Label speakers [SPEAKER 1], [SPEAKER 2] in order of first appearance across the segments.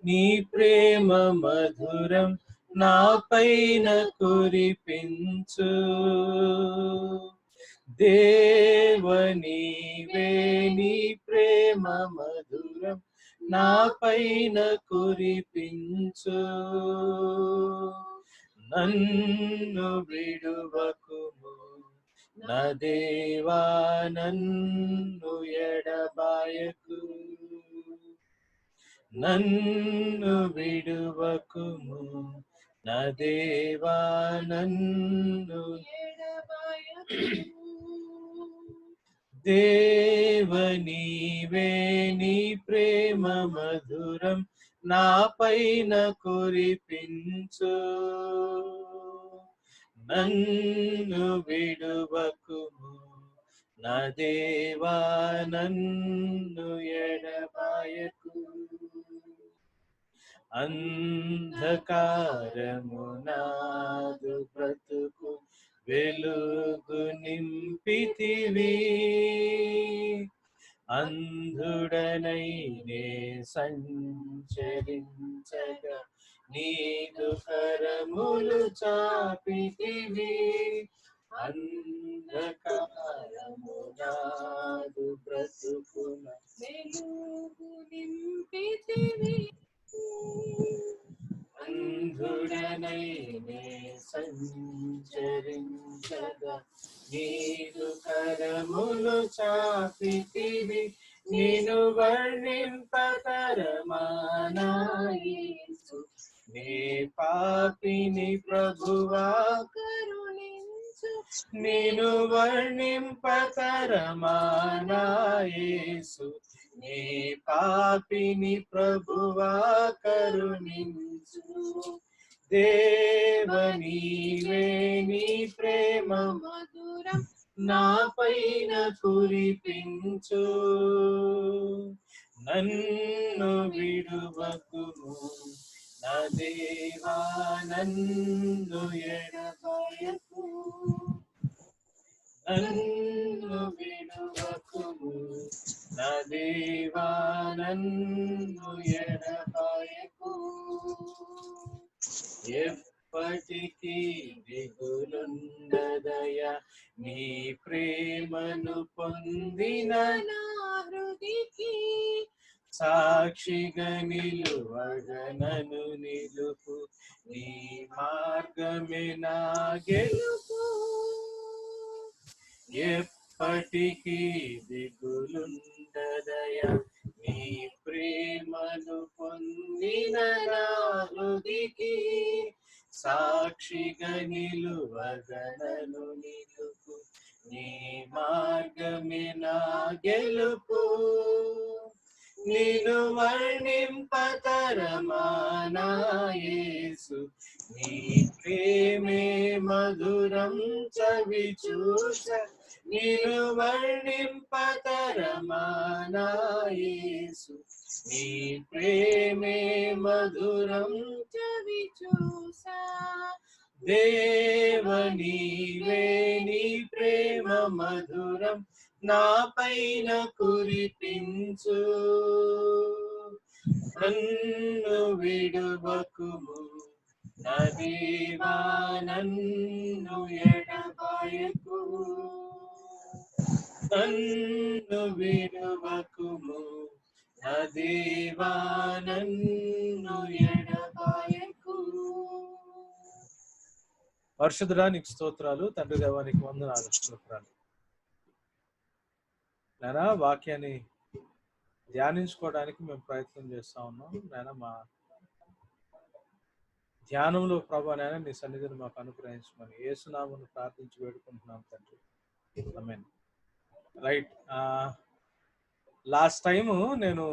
[SPEAKER 1] నీ ప్రేమ మధురం నా పైన కురిపించు. దేవ నీవే, నీ ప్రేమ మధురం నా పైన కురిపించు. నన్ను విడువకుము నా దేవా, నన్ను ఎడబాయకు. నన్ను విడువకుము నా దేవా, నన్ను ఎడబాయకు. దేవ నీవే, నీ ప్రేమ మధురం నా పైన కురిపించు. నన్ను విడువకుము నా దేవా, నన్ను ఎడబాయకు. అంధకారము నాదు బ్రతుకు వెలుగు నింపితివి. అంధుడనైనే సంచరించగా నీదు కరములు చాపితివి. అంధకారము నాదు బ్రతుకున వెలుగు నింపితివి. అంధుడనైనే సంచరించగా నీదు కరములు చాపితివి. నిన్ను వర్ణింపతరమానా యేసు, నే పాపిని ప్రభువా కరుణించు. నిన్ను వర్ణింపతరమానా యేసు, నే పాపిని ప్రభువా కరుణించు. దేవ నీవే, నీ ప్రేమ మధురం నా పైన కురిపించు. నన్ను విడువకుము నా దేవా, నన్ను ఎడబాయకు. నన్ను విడువకుము నా దేవా, నన్ను ఎడబాయకు. ఎప్పటికీ దిగులుండదయా నీ ప్రేమను పొందిన నా హృదికి. సాక్షిగా నిలువగనను నిలుపు, నీ మార్గమే నా గెలుపు. ఎప్పటికీ దిగులుండదయా నీ ప్రేమను పొందిన నా హృదికి. సాక్షిగా నిలువగనను నిలుపు, నీ మార్గమే నా గెలుపు. నిన్ను వర్ణింపతరమానా యేసు, నీ ప్రేమే మధురం చవి చూస. నిన్ను వర్ణింపతరమానా యేసు, నీ ప్రేమే మధురం చవి చూసా. దేవ నీవే, నీ ప్రేమ మధురం నా పైన కురిపించు. నన్ను విడువకుము నా దేవా, నన్ను ఎడబాయకు. నన్ను విడువకుము నా దేవా, నన్ను ఎడబాయకు. పరిశుద్ధుడా నీకు స్తోత్రాలు. తండ్రి దేవా నీకు వందనాలు, స్తోత్రాలు. నాయనా వాక్యాన్ని ధ్యానించుకోవడానికి మేము ప్రయత్నం చేస్తా ఉన్నాం. నాయనా మా ధ్యానంలో ప్రభా నాయనా నీ సన్నిధిని మాకు అనుగ్రహించమని యేసునామమున ప్రార్థించి వేడుకుంటున్నాం తండ్రి. ఆమేన్. రైట్. లాస్ట్ టైము నేను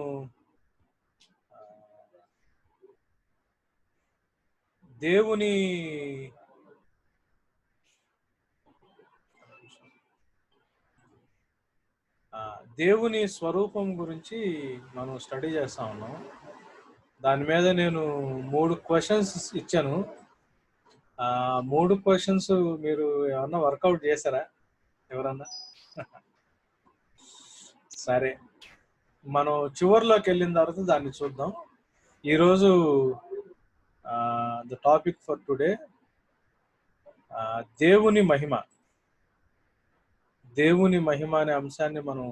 [SPEAKER 1] దేవుని దేవుని స్వరూపం గురించి మనం స్టడీ చేస్తా ఉన్నాం. దాని మీద నేను 3 క్వశ్చన్స్ ఇచ్చాను. 3 క్వశ్చన్స్ మీరు ఏమన్నా వర్కౌట్ చేశారా ఎవరన్నా? సరే, మనం చివరిలోకి వెళ్ళిన తర్వాత దాన్ని చూద్దాం. ఈరోజు ద టాపిక్ ఫర్ టుడే దేవుని మహిమ. దేవుని మహిమ అనే అంశాన్ని మనం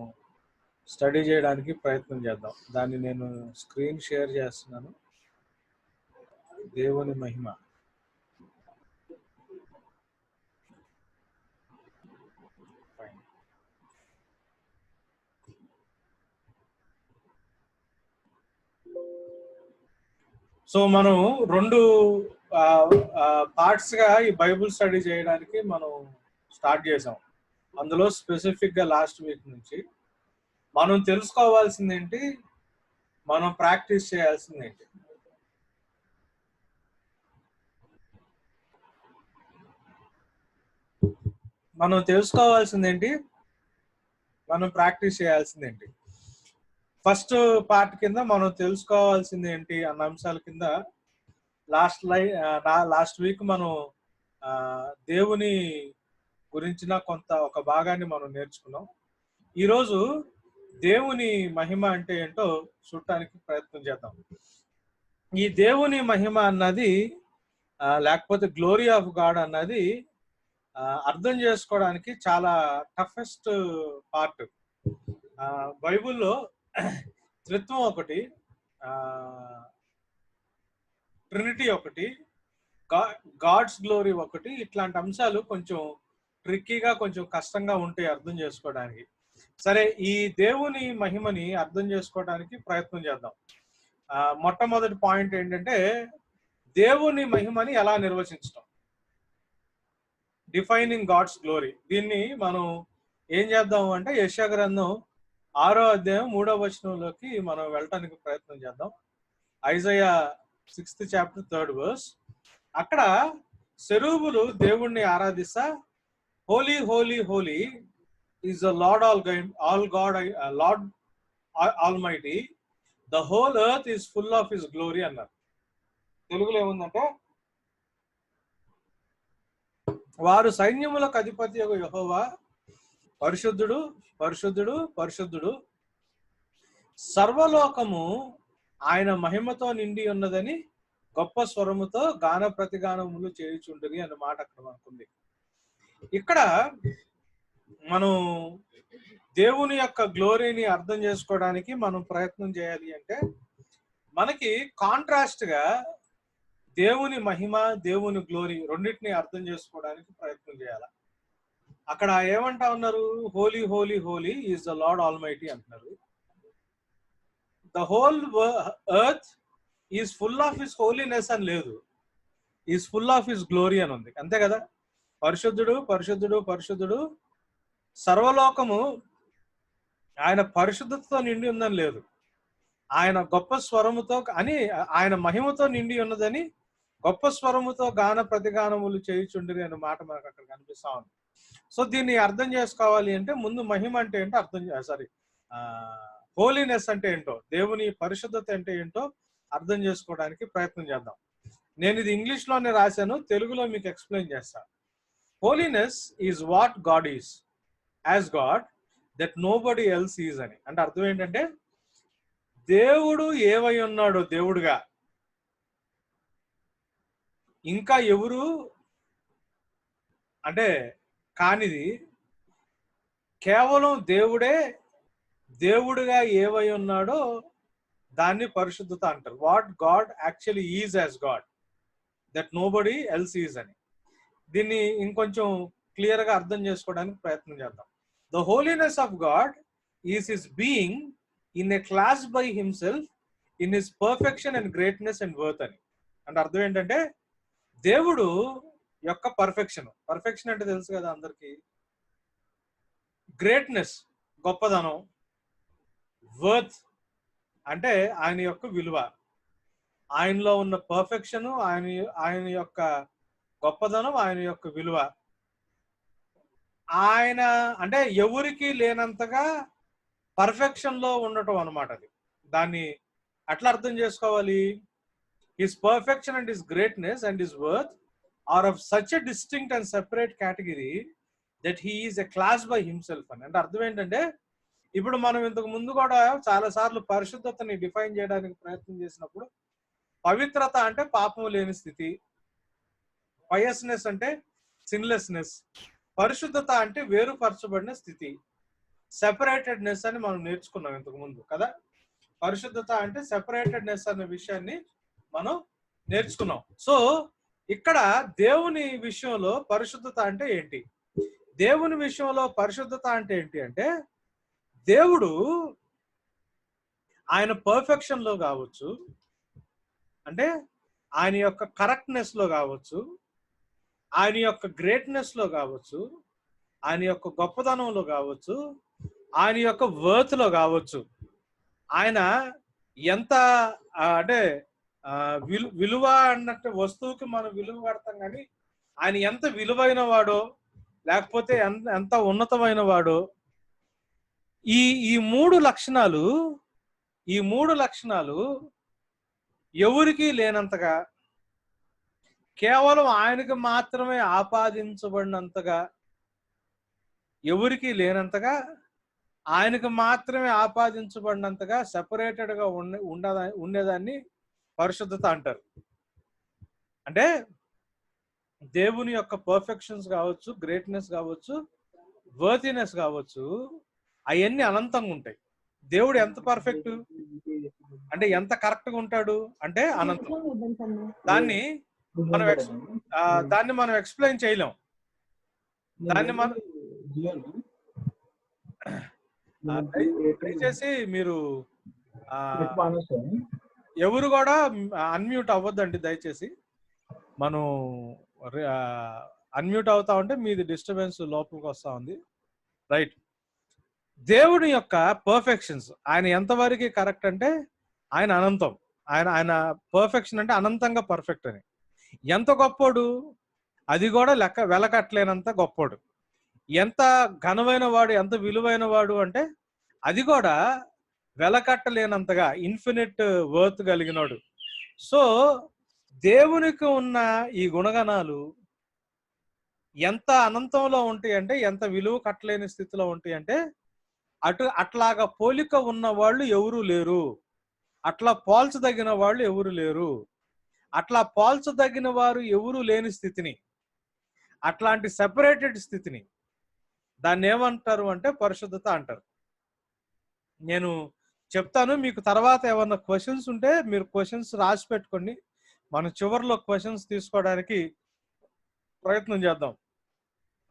[SPEAKER 1] స్టడీ చేయడానికి ప్రయత్నం చేద్దాం. దాన్ని నేను స్క్రీన్ షేర్ చేస్తున్నాను. దేవుని మహిమ. సో మనం రెండు పార్ట్స్ గా ఈ బైబుల్ స్టడీ చేయడానికి మనం స్టార్ట్ చేసాం. అందులో స్పెసిఫిక్ గా లాస్ట్ వీక్ నుంచి మనం తెలుసుకోవాల్సింది ఏంటి, మనం ప్రాక్టీస్ చేయాల్సింది ఏంటి. మనం తెలుసుకోవాల్సింది ఏంటి, మనం ప్రాక్టీస్ చేయాల్సింది ఏంటి. ఫస్ట్ పార్ట్ కింద మనం తెలుసుకోవాల్సింది ఏంటి అన్న అంశాల కింద లాస్ట్ వీక్ మనం దేవుని గురించిన ఒక భాగాన్ని మనం నేర్చుకున్నాం. ఈరోజు దేవుని మహిమ అంటే ఏంటో చూడటానికి ప్రయత్నం చేద్దాం. ఈ దేవుని మహిమ అన్నది లేకపోతే గ్లోరీ ఆఫ్ గాడ్ అన్నది అర్థం చేసుకోవడానికి చాలా టఫెస్ట్ పార్ట్. బైబుల్లో త్రిత్వం ఒకటి, ట్రినిటీ ఒకటి, గాడ్స్ గ్లోరీ ఒకటి. ఇట్లాంటి అంశాలు కొంచెం ట్రిక్కీగా, కొంచెం కష్టంగా ఉంటాయి అర్థం చేసుకోవడానికి. సరే, ఈ దేవుని మహిమని అర్థం చేసుకోవడానికి ప్రయత్నం చేద్దాం. మొట్టమొదటి పాయింట్ ఏంటంటే దేవుని మహిమని ఎలా నిర్వచించడం, డిఫైనింగ్ గాడ్స్ గ్లోరీ. దీన్ని మనం ఏం చేద్దాం అంటే యెషయా గ్రంథం 6వ అధ్యాయం 3వ వచనంలోకి మనం వెళ్ళటానికి ప్రయత్నం చేద్దాం. Isaiah 6th chapter 3rd verse. అక్కడ సెరూబులు దేవుణ్ణి ఆరాధిస్తా, holy holy holy is the lord lord almighty, the whole earth is full of his glory అన్నారు. తెలుగులో ఏముందంటే, వారు సైన్యములకు అధిపతి యెహోవా పరిశుద్ధుడు పరిశుద్ధుడు పరిశుద్ధుడు, సర్వలోకము ఆయన మహిమతో నిండి ఉన్నదని గొప్ప స్వరముతో గాన ప్రతిగానములు చేయుచుంటుంది అన్న మాట అక్కడ మనకుంది. ఇక్కడ మనం దేవుని యొక్క గ్లోరీని అర్థం చేసుకోవడానికి మనం ప్రయత్నం చేయాలి అంటే మనకి కాంట్రాస్ట్ గా దేవుని మహిమ, దేవుని గ్లోరీ రెండింటిని అర్థం చేసుకోవడానికి ప్రయత్నం చేయాలి. అక్కడ ఏమంటా ఉన్నారు, holy holy holy is the lord almighty అంటున్నారు. The whole earth is full of his holiness అని లేదు, is full of his glory అని ఉంది. అంతే కదా, పరిశుద్ధుడు పరిశుద్ధుడు పరిశుద్ధుడు, సర్వలోకము ఆయన పరిశుద్ధతతో నిండి ఉందని లేదు, ఆయన గొప్ప స్వరముతో అని, ఆయన మహిమతో నిండి ఉన్నదని గొప్ప స్వరముతో గాన ప్రతిగానములు చేయుచుండిరి అనే మాట మనకు అక్కడ కనిపిస్తా ఉంది. సో దీన్ని అర్థం చేసుకోవాలి అంటే ముందు మహిమ అంటే ఏంటో హోలీనెస్ అంటే ఏంటో, దేవుని పరిశుద్ధత అంటే ఏంటో అర్థం చేసుకోవడానికి ప్రయత్నం చేద్దాం. నేను ఇది ఇంగ్లీష్ లోనే రాశాను, తెలుగులో మీకు ఎక్స్ప్లెయిన్ చేస్తాను. Holiness is what God is as God that nobody else is అని. అంటే అర్థం ఏంటంటే దేవుడు ఏవై ఉన్నాడో దేవుడుగా ఇంకా ఎవరు అంటే కానిది, కేవలం దేవుడే దేవుడుగా ఏవై ఉన్నాడో దాన్ని పరిశుద్ధత అంటారు. What God actually is as God that nobody else is అని. దీన్ని ఇంకొంచెం క్లియర్ గా అర్థం చేసుకోవడానికి ప్రయత్నం చేద్దాం. The holiness of God is his being in a class by himself in his perfection and greatness and worth అని. అంటే అర్థం ఏంటంటే దేవుడు యొక్క పర్ఫెక్షన్ అంటే తెలుసు కదా అందరికి, గ్రేట్నెస్ గొప్పదనం, వర్త్ అంటే ఆయన యొక్క విలువ, ఆయనలో ఉన్న పర్ఫెక్షన్, ఆయన యొక్క గొప్పదనం, ఆయన యొక్క విలువ, ఆయన అంటే ఎవరికి లేనంతగా పర్ఫెక్షన్ లో ఉండటం అన్నమాట. అది దాన్ని అట్లా అర్థం చేసుకోవాలి. His perfection and his greatness and his worth are of such a distinct and separate category that he is a class by himself అని. అంటే అర్థం ఏంటంటే ఇప్పుడు మనం ఇంతకు ముందు కూడా చాలా సార్లు పరిశుద్ధతని డిఫైన్ చేయడానికి ప్రయత్నం చేసినప్పుడు పవిత్రత అంటే పాపం లేని స్థితి. పయస్నెస్ అంటే సిన్లెస్నెస్. పరిశుద్ధత అంటే వేరుపరచబడిన స్థితి. సెపరేటెడ్నెస్ అని మనం నేర్చుకున్నాం ఇంతకు ముందు కదా. పరిశుద్ధత అంటే సెపరేటెడ్నెస్ అనే విషయాన్ని మనం నేర్చుకున్నాం. సో ఇక్కడ దేవుని విషయంలో పరిశుద్ధత అంటే ఏంటి? దేవుని విషయంలో పరిశుద్ధత అంటే ఏంటి అంటే, దేవుడు ఆయన పర్ఫెక్షన్ లో కావచ్చు, అంటే ఆయన యొక్క కరెక్ట్నెస్ లో కావచ్చు, ఆయన యొక్క గ్రేట్నెస్ లో కావచ్చు, ఆయన యొక్క గొప్పతనంలో కావచ్చు, ఆయన యొక్క వర్త్ లో కావచ్చు, ఆయన ఎంత అంటే విలువ అన్నట్టు వస్తువుకి మనం విలువ కడతాం, కానీ ఆయన ఎంత విలువైన వాడో లేకపోతే ఎంత ఉన్నతమైన వాడో, ఈ ఈ మూడు లక్షణాలు ఎవరికి లేనంతగా, కేవలం ఆయనకు మాత్రమే ఆపాదించబడినంతగా, ఎవరికి లేనంతగా, ఆయనకు మాత్రమే ఆపాదించబడినంతగా సెపరేటెడ్ గా ఉండేదాన్ని పరిశుద్ధత అంటారు. అంటే దేవుని యొక్క పర్ఫెక్షన్స్ కావచ్చు, గ్రేట్నెస్ కావచ్చు, వర్తినెస్ కావచ్చు, అవన్నీ అనంతంగా ఉంటాయి. దేవుడు ఎంత పర్ఫెక్ట్ అంటే ఎంత కరెక్ట్ గా ఉంటాడు అంటే అనంతం. దాన్ని మనం ఎక్స్ప్లెయిన్ చేయలేం. దాన్ని మనం దయచేసి మీరు ఎవరు కూడా అన్మ్యూట్ అవ్వద్దండి దయచేసి. మనం అన్మ్యూట్ అవుతా ఉంటే మీది డిస్టర్బెన్స్ లోపలికి వస్తా ఉంది. రైట్. దేవుని యొక్క పర్ఫెక్షన్స్ ఆయన ఎంతవరకు కరెక్ట్ అంటే ఆయన అనంతం. ఆయన పర్ఫెక్షన్ అంటే అనంతంగా పర్ఫెక్ట్ అని. ఎంత గొప్పోడు, అది కూడా వెలకట్టలేనంత గొప్పోడు. ఎంత ఘనమైన వాడు, ఎంత విలువైన వాడు అంటే అది కూడా వెలకట్టలేనంతగా ఇన్ఫినిట్ వర్త్ కలిగినాడు. సో దేవునికి ఉన్న ఈ గుణగణాలు ఎంత అనంతంలో ఉంటాయి అంటే, ఎంత విలువ కట్టలేని స్థితిలో ఉంటాయి అంటే, అట్లాగా పోలిక ఉన్న వాళ్ళు ఎవరు లేరు, అట్లా పోల్చదగిన వాళ్ళు ఎవరు లేరు. అట్లా పోల్చదగిన వారు ఎవరు లేని స్థితిని, అట్లాంటి సెపరేటెడ్ స్థితిని దాన్ని ఏమంటారు అంటే పరిశుద్ధత అంటారు. నేను చెప్తాను, మీకు తర్వాత ఏమన్నా క్వశ్చన్స్ ఉంటే మీరు క్వశ్చన్స్ రాసి పెట్టుకోండి. మనం చివరిలో క్వశ్చన్స్ తీసుకోవడానికి ప్రయత్నం చేద్దాం.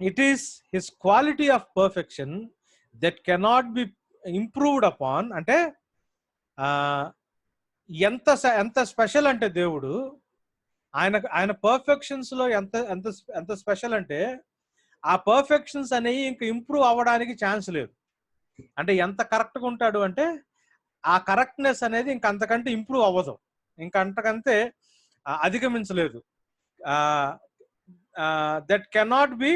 [SPEAKER 1] It is his quality of perfection that cannot be improved upon. అంటే ఎంత స్పెషల్ అంటే దేవుడు, ఆయన పర్ఫెక్షన్స్ లో ఎంత స్పెషల్ అంటే ఆ పర్ఫెక్షన్స్ అనేవి ఇంకా ఇంప్రూవ్ అవ్వడానికి ఛాన్స్ లేదు. అంటే ఎంత కరెక్ట్గా ఉంటాడు అంటే ఆ కరెక్ట్నెస్ అనేది ఇంకా అంతకంటే ఇంప్రూవ్ అవ్వదు, ఇంకా అంతకంతే అధిగమించలేదు. That cannot be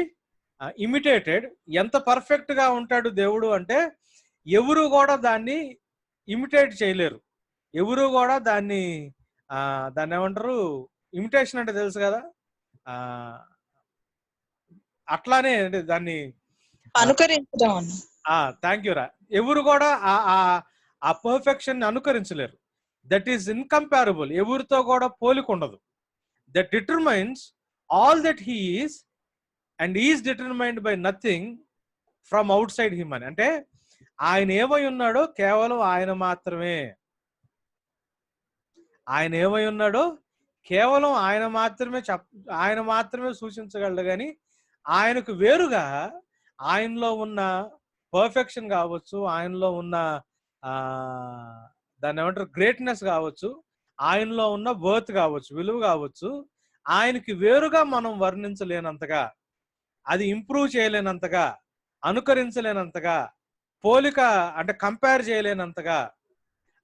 [SPEAKER 1] imitated. ఎంత పర్ఫెక్ట్ గా ఉంటాడు దేవుడు అంటే ఎవరు కూడా దాన్ని ఇమిటేట్ చేయలేరు. ఎవరు కూడా దాన్ని ఏమంటారు, ఇమిటేషన్ అంటే తెలుసు కదా, అట్లానే అంటే దాన్ని
[SPEAKER 2] అనుకరించడం.
[SPEAKER 1] థ్యాంక్ యూ రా. ఎవరు కూడా ఆ పర్ఫెక్షన్ అనుకరించలేరు. That is incomparable. ఎవరితో కూడా పోలిక ఉండదు. That determines all that he is and is determined by nothing from outside him అని. అంటే ఆయన ఏమై ఉన్నాడో కేవలం ఆయన మాత్రమే, ఆయన ఏమై ఉన్నాడో కేవలం ఆయన మాత్రమే సూచించగలడు. కానీ ఆయనకు వేరుగా ఆయనలో ఉన్న పర్ఫెక్షన్ కావచ్చు, ఆయనలో ఉన్న దాన్ని ఏమంటారు గ్రేట్నెస్ కావచ్చు, ఆయనలో ఉన్న వర్త్ కావచ్చు, విలువ కావచ్చు, ఆయనకి వేరుగా మనం వర్ణించలేనంతగా, అది ఇంప్రూవ్ చేయలేనంతగా, అనుకరించలేనంతగా, పోలిక అంటే కంపేర్ చేయలేనంతగా,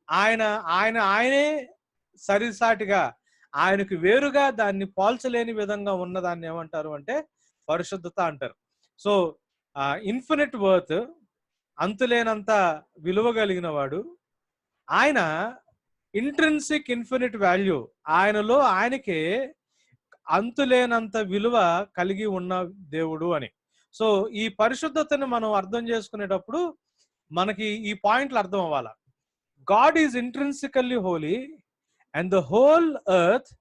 [SPEAKER 1] ఆయనే సరిసాటిగా ఆయనకు వేరుగా దాన్ని పోల్చలేని విధంగా ఉన్నదాన్ని ఏమంటారు అంటే పరిశుద్ధత అంటారు. సో ఇన్ఫినిట్ వర్త్, అంతులేనంత విలువ కలిగిన వాడు ఆయన. ఇంట్రిన్సిక్ ఇన్ఫినిట్ వాల్యూ, ఆయనలో ఆయనకే అంతులేనంత విలువ కలిగి ఉన్న దేవుడు అని. సో ఈ పరిశుద్ధతను మనం అర్థం చేసుకునేటప్పుడు మనకి ఈ పాయింట్లు అర్థం అవ్వాలా. God is intrinsically Holi and the whole earth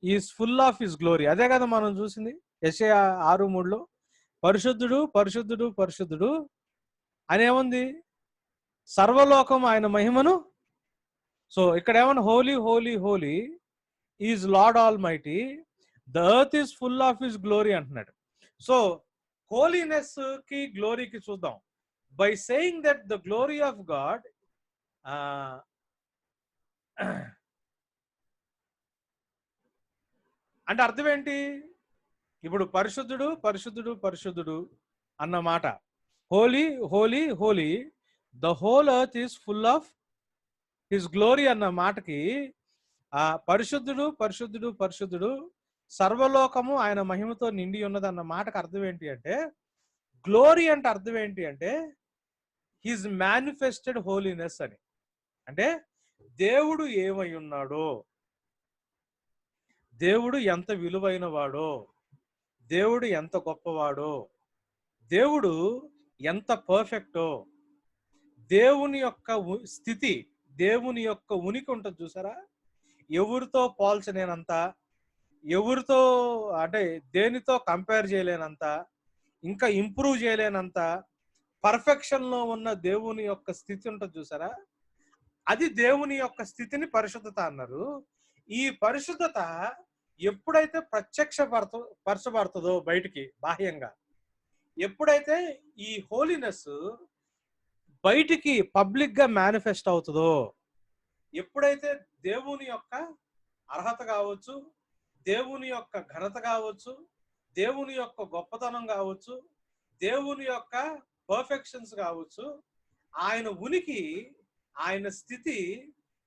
[SPEAKER 1] is full of his glory. అదే కదా మనం చూసింది యెషయా 6:3 పరిశుద్ధుడు పరిశుద్ధుడు పరిశుద్ధుడు అని ఏముంది, సర్వలోకం ఆయన మహిమను. సో ఇక్కడ ఏమన్నా holy holy holy is Lord almighty, the earth is full of his glory అంటున్నాడు. సో హోలీనెస్ కి గ్లోరీకి చూద్దాం. By saying that the glory of God, అంటే అర్థం ఏంటి? ఇప్పుడు పరిశుద్ధుడు పరిశుద్ధుడు పరిశుద్ధుడు అన్న మాట, holy holy holy the whole earth is full of his glory అన్న మాటకి పరిశుద్ధుడు పరిశుద్ధుడు పరిశుద్ధుడు సర్వలోకము ఆయన మహిమతో నిండి ఉన్నది అన్న మాటకు అర్థం ఏంటి అంటే, గ్లోరీ అంటే అర్థం ఏంటి అంటే హిజ్ మేనిఫెస్టెడ్ హోలీనెస్ అని. అంటే దేవుడు ఏమై ఉన్నాడో, దేవుడు ఎంత విలువైన వాడో, దేవుడు ఎంత గొప్పవాడో, దేవుడు ఎంత పర్ఫెక్టో, దేవుని యొక్క స్థితి, దేవుని యొక్క ఉనికి ఉంటుంది చూసారా, ఎవరితో పోల్చలేనంత, ఎవరితో అంటే దేనితో కంపేర్ చేయలేనంత, ఇంకా ఇంప్రూవ్ చేయలేనంత పర్ఫెక్షన్ లో ఉన్న దేవుని యొక్క స్థితి ఉంటుంది చూసారా, అది దేవుని యొక్క స్థితిని పరిశుద్ధత అన్నారు. ఈ పరిశుద్ధత ఎప్పుడైతే పరచబడుతుందో బయటికి బాహ్యంగా, ఎప్పుడైతే ఈ హోలీనెస్ బయటికి పబ్లిక్ గా మేనిఫెస్ట్ అవుతుందో, ఎప్పుడైతే దేవుని యొక్క అర్హత కావచ్చు, దేవుని యొక్క ఘనత కావచ్చు, దేవుని యొక్క గొప్పతనం కావచ్చు, దేవుని యొక్క పర్ఫెక్షన్స్ కావచ్చు, ఆయన ఉనికి, ఆయన స్థితి,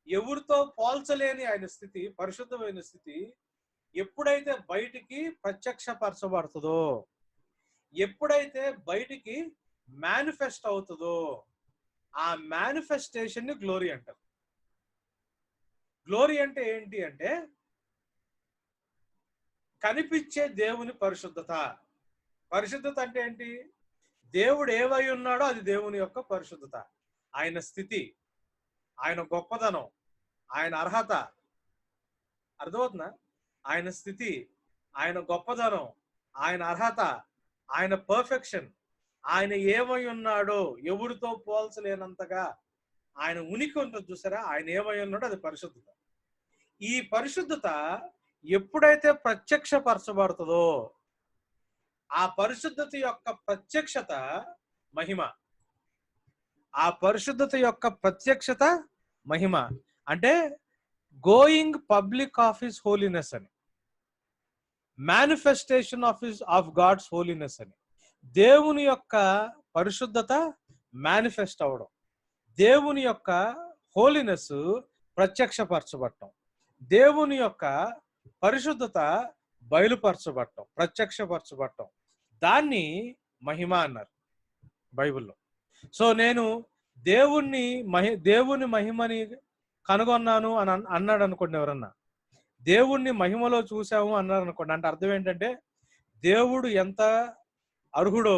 [SPEAKER 1] ఎవరితో పోల్చలేని ఆయన స్థితి, పరిశుద్ధమైన స్థితి ఎప్పుడైతే బయటికి ప్రత్యక్షపరచబడుతుందో, ఎప్పుడైతే బయటికి మేనిఫెస్ట్ అవుతుందో, ఆ మేనిఫెస్టేషన్ ని గ్లోరీ అంటారు. గ్లోరీ అంటే ఏంటి అంటే కనిపించే దేవుని పరిశుద్ధత. పరిశుద్ధత అంటే ఏంటి? దేవుడు ఏవై ఉన్నాడో అది దేవుని యొక్క పరిశుద్ధత, ఆయన స్థితి, ఆయన గొప్పదనం, ఆయన అర్హత. అర్థమవుతుందా? ఆయన స్థితి, ఆయన గొప్పదనం, ఆయన అర్హత, ఆయన పర్ఫెక్షన్, ఆయన ఏమై ఉన్నాడో ఎవరితో పోల్చలేనంతగా ఆయన ఉనికి ఉంటుంది చూసారా, ఆయన ఏమై ఉన్నాడో అది పరిశుద్ధత. ఈ పరిశుద్ధత ఎప్పుడైతే ప్రత్యక్షపరచబడుతుందో, ఆ పరిశుద్ధత యొక్క ప్రత్యక్షత మహిమ. ఆ పరిశుద్ధత యొక్క ప్రత్యక్షత మహిమ అంటే going public of his holiness అని, మేనిఫెస్టేషన్ ఆఫ్ గాడ్స్ హోలీనెస్ అని. దేవుని యొక్క పరిశుద్ధత మేనిఫెస్ట్ అవడం, దేవుని యొక్క హోలీనెస్ ప్రత్యక్షపరచబడటం, దేవుని యొక్క పరిశుద్ధత బయలుపరచబడటం, ప్రత్యక్షపరచబడటం, దాన్ని మహిమ అన్నారు బైబిల్లో. సో నేను దేవుని మహిమని కనుగొన్నాను అని అన్నాడు అనుకోండి, ఎవరన్నా దేవుణ్ణి మహిమలో చూసాము అన్నారు అనుకోండి, అంటే అర్థం ఏంటంటే దేవుడు ఎంత అర్హుడో,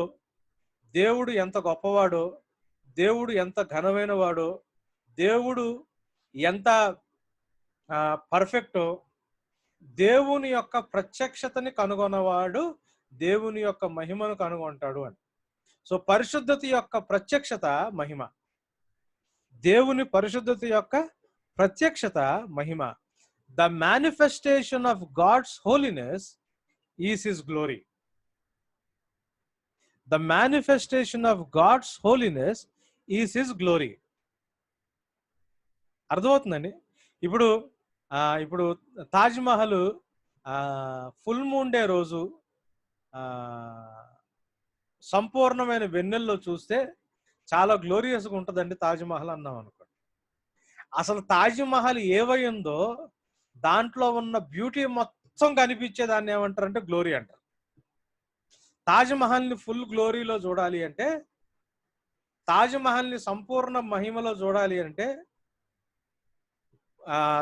[SPEAKER 1] దేవుడు ఎంత గొప్పవాడో, దేవుడు ఎంత ఘనమైన వాడో, దేవుడు ఎంత పర్ఫెక్టో, దేవుని యొక్క ప్రత్యక్షతని కనుగొన్నవాడు దేవుని యొక్క మహిమను కనుగొంటాడు అని. సో పరిశుద్ధత యొక్క ప్రత్యక్షత మహిమ, దేవుని పరిశుద్ధత యొక్క ప్రత్యక్షత మహిమ. The manifestation of God's holiness is his glory. The manifestation of God's holiness is his glory. అర్థమవుతుందండి? ఇప్పుడు Taj Mahal full moon day రోజు సంపూర్ణమైన వెన్నెల్లో చూస్తే చాలా గ్లోరియస్గా ఉంటుందండి తాజ్ మహల్ అన్నాం అనుకోండి. అసలు తాజ్ మహల్ ఏవై ఉందో దాంట్లో ఉన్న బ్యూటీ మొత్తం కనిపించే దాన్ని ఏమంటారంటే గ్లోరీ అంటారు. తాజ్ మహల్ని ఫుల్ గ్లోరీలో చూడాలి అంటే, తాజ్ మహల్ని సంపూర్ణ మహిమలో చూడాలి అంటే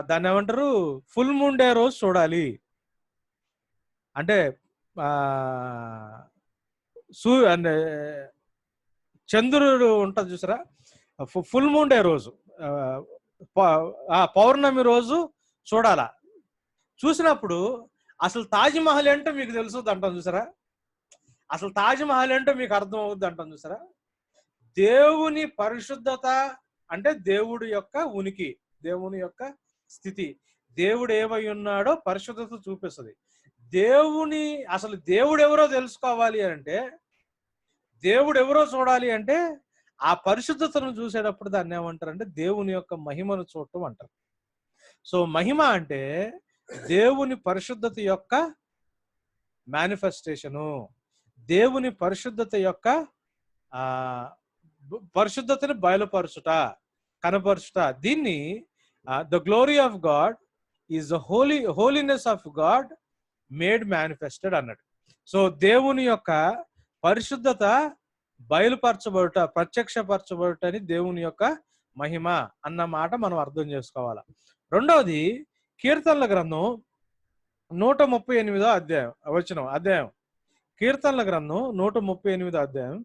[SPEAKER 1] దాన్ని ఏమంటారు, ఫుల్ మూన్ డే రోజు చూడాలి. అంటే అంటే చంద్రుడు ఉంటుంది చూసారా, ఫుల్ మూన్ డే రోజు, పౌర్ణమి రోజు చూడాలా. చూసినప్పుడు అసలు తాజ్మహల్ ఏంటో మీకు తెలుసుద్ది అంటాం చూసారా, అసలు తాజ్మహల్ ఏంటో మీకు అర్థం అవుద్ది అంటాం చూసారా. దేవుని పరిశుద్ధత అంటే దేవుడి యొక్క ఉనికి, దేవుని యొక్క స్థితి, దేవుడు ఏమై ఉన్నాడో పరిశుద్ధత చూపిస్తుంది. దేవుని అసలు దేవుడు ఎవరో తెలుసుకోవాలి అంటే, దేవుడు ఎవరో చూడాలి అంటే ఆ పరిశుద్ధతను చూసేటప్పుడు దాన్ని ఏమంటారంటే దేవుని యొక్క మహిమను చూడటం అంటారు. సో మహిమ అంటే దేవుని పరిశుద్ధత యొక్క మేనిఫెస్టేషను, దేవుని పరిశుద్ధత యొక్క ఆ పరిశుద్ధతని బయలుపరచుట, కనపరచుట. దీన్ని the glory of God is the holiness of God made manifested అన్నాడు. సో దేవుని యొక్క పరిశుద్ధత బయలుపరచబడుట, ప్రత్యక్షపరచబడుట అని దేవుని యొక్క మహిమ అన్న మాట మనం అర్థం చేసుకోవాలి. రెండవది కీర్తనల గ్రంథం 138 అధ్యాయం. కీర్తనల గ్రంథం 138 అధ్యాయం.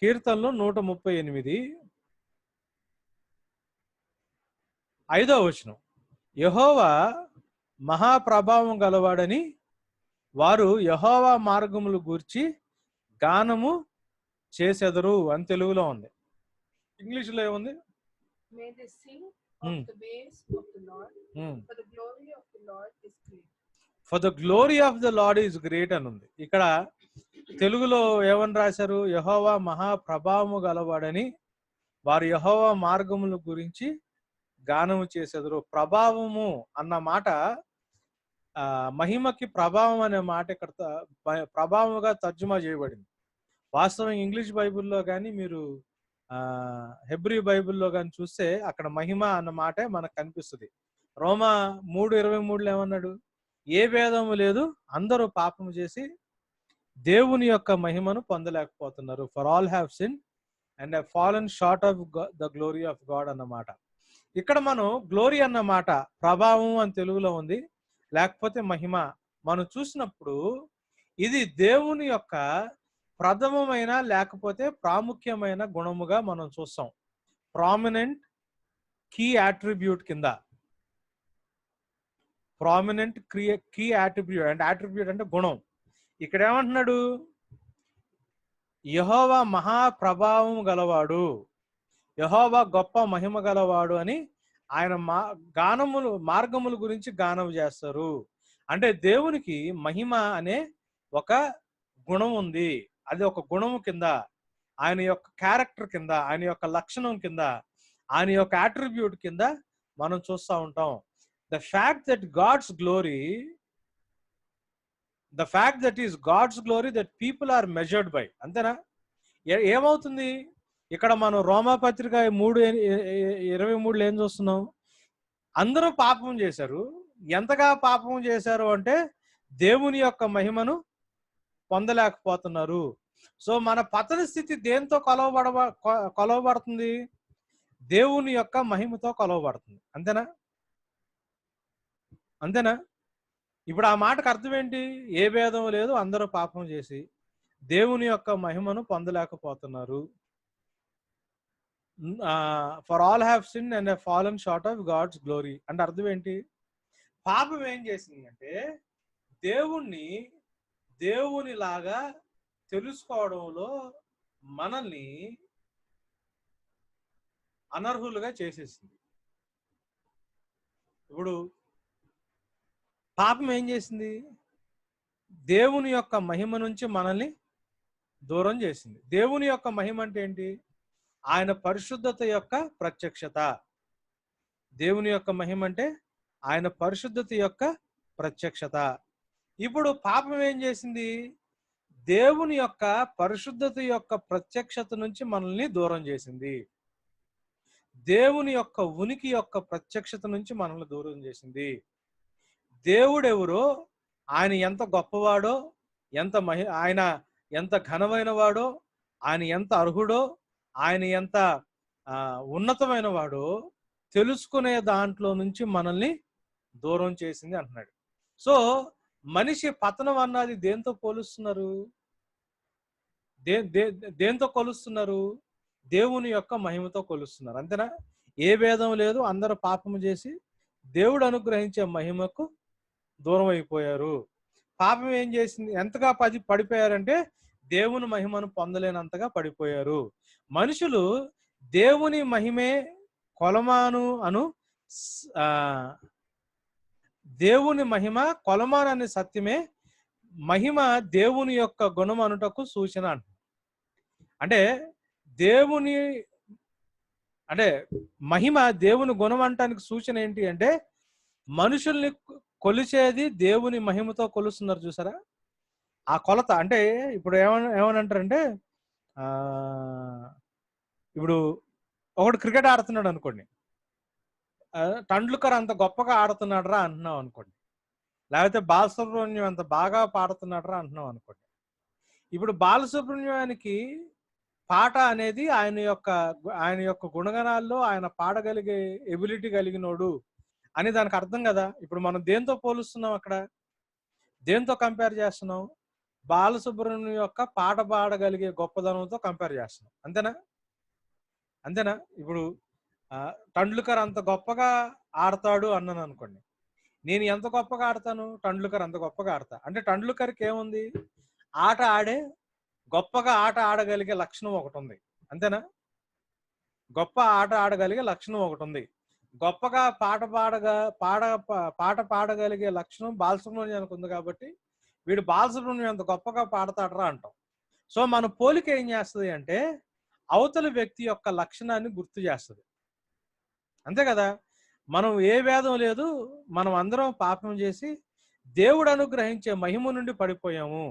[SPEAKER 1] కీర్తనలు 138 5వ యెహోవా మహాప్రభావం గలవాడని వారు యెహోవా మార్గములు గూర్చి గానము చేసెదరు అని తెలుగులో ఉంది. ఇంగ్లీష్లో ఏముంది?
[SPEAKER 3] May they sing of the ways of the Lord, for the glory of the Lord is great.
[SPEAKER 1] For the glory of the Lord is great అని ఉంది. ఇక్కడ తెలుగులో ఏమని రాశారు? యెహోవా మహాప్రభావము గలవాడని వారు యెహోవా మార్గముల గురించి గానము చేసెదరు. ప్రభావము అన్న మాట మహిమకి ప్రభావం అనే మాట ఇక్కడ ప్రభావముగా తర్జుమా చేయబడింది. వాస్తవం ఇంగ్లీష్ బైబిల్లో కానీ మీరు హెబ్రీ బైబిల్లో కానీ చూస్తే అక్కడ మహిమ అన్న మాటే మనకు కనిపిస్తుంది. రోమా 3:23 ఏమన్నాడు? ఏ భేదము లేదు, అందరూ పాపము చేసి దేవుని యొక్క మహిమను పొందలేకపోతున్నారు. For all have sin and have fallen short of the glory of God అన్నమాట. ఇక్కడ మనం గ్లోరీ అన్న మాట ప్రభావం అని తెలుగులో ఉంది, లేకపోతే మహిమ మనం చూసినప్పుడు ఇది దేవుని యొక్క ప్రథమమైన లేకపోతే ప్రాముఖ్యమైన గుణముగా మనం చూస్తాం. ప్రామినెంట్ కీ అట్రిబ్యూట్ కింద, ప్రామినెంట్ కీ అట్రిబ్యూట్ అంటే అట్రిబ్యూట్ అంటే గుణం. ఇక్కడ ఏమంటున్నాడు? యెహోవా మహాప్రభావం గలవాడు, యెహోవా గొప్ప మహిమ గలవాడు అని ఆయన మార్గముల గురించి గానం చేస్తారు. అంటే దేవునికి మహిమ అనే ఒక గుణం ఉంది. అది ఒక గుణము కింద, ఆయన యొక్క క్యారెక్టర్ కింద, ఆయన యొక్క లక్షణం కింద, ఆయన యొక్క అట్రిబ్యూట్ కింద మనం చూస్తూ ఉంటాం. The fact that is God's glory that people are measured by. అంతేనా? ఏమవుతుంది ఇక్కడ మనం రోమాపత్రిక 3:23 ఏం చూస్తున్నాం? అందరూ పాపం చేశారు. ఎంతగా పాపం చేశారు అంటే దేవుని యొక్క మహిమను పొందలేకపోతున్నారు. సో మన పతన స్థితి దేంతో కొలవబడుతుంది? దేవుని యొక్క మహిమతో కొలవబడుతుంది. అంతేనా? ఇప్పుడు ఆ మాటకు అర్థం ఏంటి? ఏ భేదం లేదు, అందరూ పాపం చేసి దేవుని యొక్క మహిమను పొందలేకపోతున్నారు. For all have sin and have fallen short of God's glory అంటే అర్థం ఏంటి? పాపం ఏం చేసింది అంటే దేవునిలాగా తెలుసుకోవడంలో మనల్ని అనర్హులుగా చేసేసింది. ఇప్పుడు పాపం ఏం చేసింది? దేవుని యొక్క మహిమ నుంచి మనల్ని దూరం చేసింది. దేవుని యొక్క మహిమ అంటే ఏంటి? ఆయన పరిశుద్ధత యొక్క ప్రత్యక్షత. దేవుని యొక్క మహిమ అంటే ఆయన పరిశుద్ధత యొక్క ప్రత్యక్షత. ఇప్పుడు పాపం ఏం చేసింది? దేవుని యొక్క పరిశుద్ధత యొక్క ప్రత్యక్షత నుంచి మనల్ని దూరం చేసింది. దేవుని యొక్క ఉనికి యొక్క ప్రత్యక్షత నుంచి మనల్ని దూరం చేసింది. దేవుడెవరో, ఆయన ఎంత గొప్పవాడో, ఆయన ఎంత ఘనమైన వాడో, ఆయన ఎంత అర్హుడో, ఆయన ఎంత ఉన్నతమైన వాడో తెలుసుకునే దాంట్లో నుంచి మనల్ని దూరం చేసింది అంటున్నాడు. సో మనిషి పతనం అన్నది దేంతో పోలుస్తున్నారు? దేంతో కొలుస్తున్నారు? దేవుని యొక్క మహిమతో కొలుస్తున్నారు. అంతేనా? ఏ భేదం లేదు, అందరూ పాపము చేసి దేవుడు అనుగ్రహించే మహిమకు దూరం అయిపోయారు. పాపం ఏం చేసింది? ఎంతగా పడిపోయారంటే దేవుని మహిమను పొందలేనంతగా పడిపోయారు. మనుషులు దేవుని మహిమే కొలమాను అను దేవుని మహిమ కొలమాను అనే సత్యమే మహిమ దేవుని యొక్క గుణం అనుటకు సూచన అంట. అంటే దేవుని మహిమ దేవుని గుణం అంటానికి సూచన ఏంటి అంటే, మనుషుల్ని కొలిచేది దేవుని మహిమతో కొలుస్తున్నారు చూసారా? ఆ కొలత అంటే ఇప్పుడు ఏమనంటారంటే ఇప్పుడు ఒకడు క్రికెట్ ఆడుతున్నాడు అనుకోండి, టండ్లుకర్ అంత గొప్పగా ఆడుతున్నాడు రా అంటున్నాం అనుకోండి, లేకపోతే బాలసుబ్రహ్మణ్యం అంత బాగా పాడుతున్నాడు రా అంటున్నాం అనుకోండి. ఇప్పుడు బాలసుబ్రహ్మణ్యానికి పాట అనేది ఆయన యొక్క గుణగణాల్లో ఆయన పాడగలిగే ఎబిలిటీ కలిగినోడు అని దానికి అర్థం కదా. ఇప్పుడు మనం దేంతో పోలుస్తున్నాం? అక్కడ దేంతో కంపేర్ చేస్తున్నాం? బాలసుబ్రహ్మణ్యం యొక్క పాట పాడగలిగే గొప్పదనంతో కంపేర్ చేస్తున్నాం. అంతేనా? ఇప్పుడు టండ్లుకర్ అంత గొప్పగా ఆడతాడు అన్నాను అనుకోండి, నేను ఎంత గొప్పగా ఆడతాను? టండ్లుకర్ అంత గొప్పగా ఆడతా అంటే టండ్లుకర్కి ఏముంది? గొప్పగా ఆట ఆడగలిగే లక్షణం ఒకటి ఉంది. అంతేనా? గొప్ప ఆట ఆడగలిగే లక్షణం ఒకటి ఉంది. గొప్పగా పాట పాడగలిగే లక్షణం బాలసుబ్రహ్మణ్యానికి ఉంది కాబట్టి వీడు బాలసుబ్రహ్మణ్యం అంత గొప్పగా పాడతాడరా అంటాం. సో మన పోలిక ఏం చేస్తుంది అంటే అవతలి వ్యక్తి యొక్క లక్షణాన్ని గుర్తు చేస్తుంది. అంతే కదా? మనం ఏ భేదం లేదు, మనం అందరం పాపం చేసి దేవుడు అనుగ్రహించే మహిమ నుండి పడిపోయాము.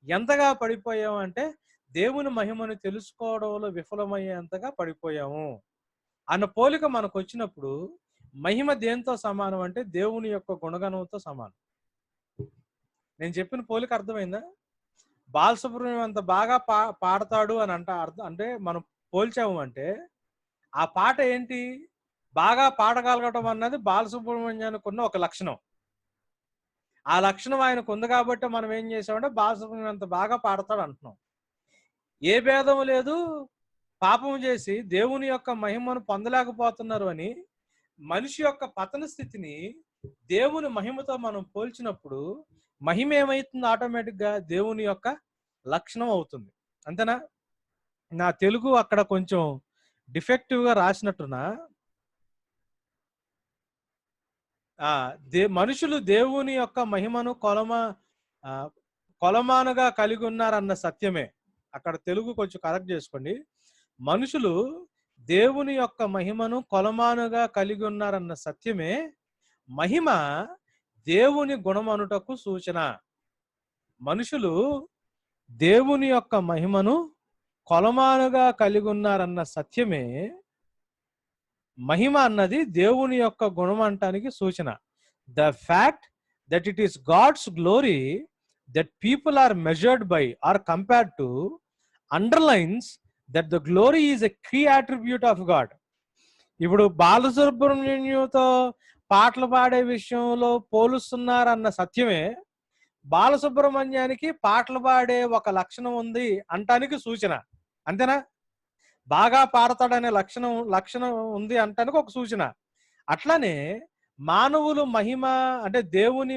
[SPEAKER 1] ఎంతగా పడిపోయాము అంటే దేవుని మహిమను తెలుసుకోవడంలో విఫలమయ్యేంతగా పడిపోయాము అన్న పోలిక మనకు వచ్చినప్పుడు మహిమ దేంతో సమానం అంటే దేవుని యొక్క గుణగణంతో సమానం. నేను చెప్పిన పోలిక అర్థమైందా? బాలసుబ్రహ్మణ్యం అంత బాగా పాడతాడు అని అంటే మనం పోల్చాము అంటే ఆ పాట ఏంటి? బాగా పాడగలగటం అన్నది బాలసుబ్రహ్మణ్యానికి ఉన్న ఒక లక్షణం. ఆ లక్షణం ఆయనకు ఉంది కాబట్టి మనం ఏం చేసామంటే బాలసుబ్రహ్మణ్యం అంత బాగా పాడతాడు అంటున్నాం. ఏ భేదం లేదు, పాపం చేసి దేవుని యొక్క మహిమను పొందలేకపోతున్నారు అని మనిషి యొక్క పతన స్థితిని దేవుని మహిమతో మనం పోల్చినప్పుడు మహిమ ఏమైతుంది? ఆటోమేటిక్గా దేవుని యొక్క లక్షణం అవుతుంది. అంతేనా? నా తెలుగు అక్కడ కొంచెం డిఫెక్టివ్గా రాసినట్టున్నా. మనుషులు దేవుని యొక్క మహిమను కొలమానుగా కలిగి ఉన్నారన్న సత్యమే. అక్కడ తెలుగు కొంచెం కరెక్ట్ చేసుకోండి. మనుషులు దేవుని యొక్క మహిమను కొలమానుగా కలిగి ఉన్నారన్న సత్యమే మహిమ దేవుని గుణమనుటకు సూచన. మనుషులు దేవుని యొక్క మహిమను కొలమానుగా కలిగి ఉన్నారన్న సత్యమే మహిమ అన్నది దేవుని యొక్క గుణం అంటానికి సూచన. The fact that it is God's glory that people are measured by or compared to underlines that the glory is a key attribute of God. ఇప్పుడు బాలసుబ్రహ్మణ్యంతో పాటలు పాడే విషయంలో పోలుస్తున్నారన్న సత్యమే బాలసుబ్రహ్మణ్యానికి పాటలు పాడే ఒక లక్షణం ఉంది అంటానికి సూచన. అంతేనా? బాగా పాడతాడనే లక్షణం ఉంది అంటానికి ఒక సూచన. అట్లానే మానవులు మహిమ అంటే దేవుని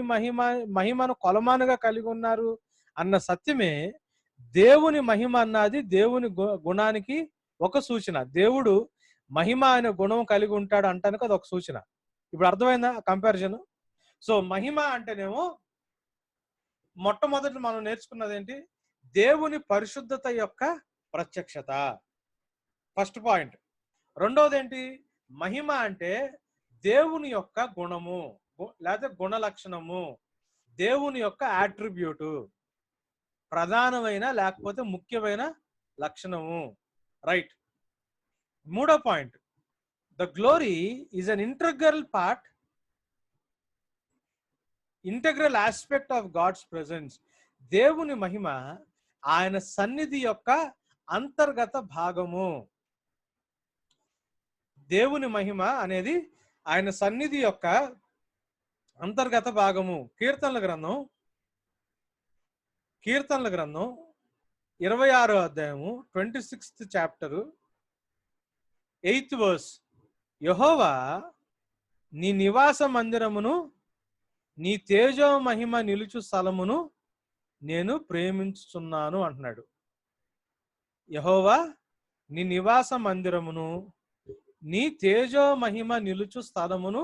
[SPEAKER 1] మహిమను కొలమానుగా కలిగి ఉన్నారు అన్న సత్యమే దేవుని మహిమ అన్నది దేవుని గుణానికి ఒక సూచన. దేవుడు మహిమ అనే గుణం కలిగి ఉంటాడు అంటానికి అది ఒక సూచన. ఇప్పుడు అర్థమైందా కంపారిజన్? సో మహిమ అంటేనేమో మొట్టమొదటి మనం నేర్చుకున్నది ఏంటి? దేవుని పరిశుద్ధత యొక్క ప్రత్యక్షత, ఫస్ట్ పాయింట్. రెండవది ఏంటి? మహిమ అంటే దేవుని యొక్క గుణము లేదా గుణ లక్షణము, దేవుని యొక్క యాట్రిబ్యూటు, ప్రధానమైన లేకపోతే ముఖ్యమైన లక్షణము. రైట్. మూడో point, the glory is an integral aspect of God's presence. దేవుని మహిమ ఆయన సన్నిధి యొక్క అంతర్గత భాగము. దేవుని మహిమ అనేది ఆయన సన్నిధి యొక్క అంతర్గత భాగము. కీర్తనల గ్రంథం 26వ అధ్యాయము 26th చాప్టర్ 8th verse. యెహోవా నీ నివాస మందిరమును నీ తేజో మహిమ నిలుచు స్థలమును నేను ప్రేమించుచున్నాను అంటున్నాడు. యెహోవా నీ నివాస మందిరమును నీ తేజో మహిమ నిలుచు స్థలమును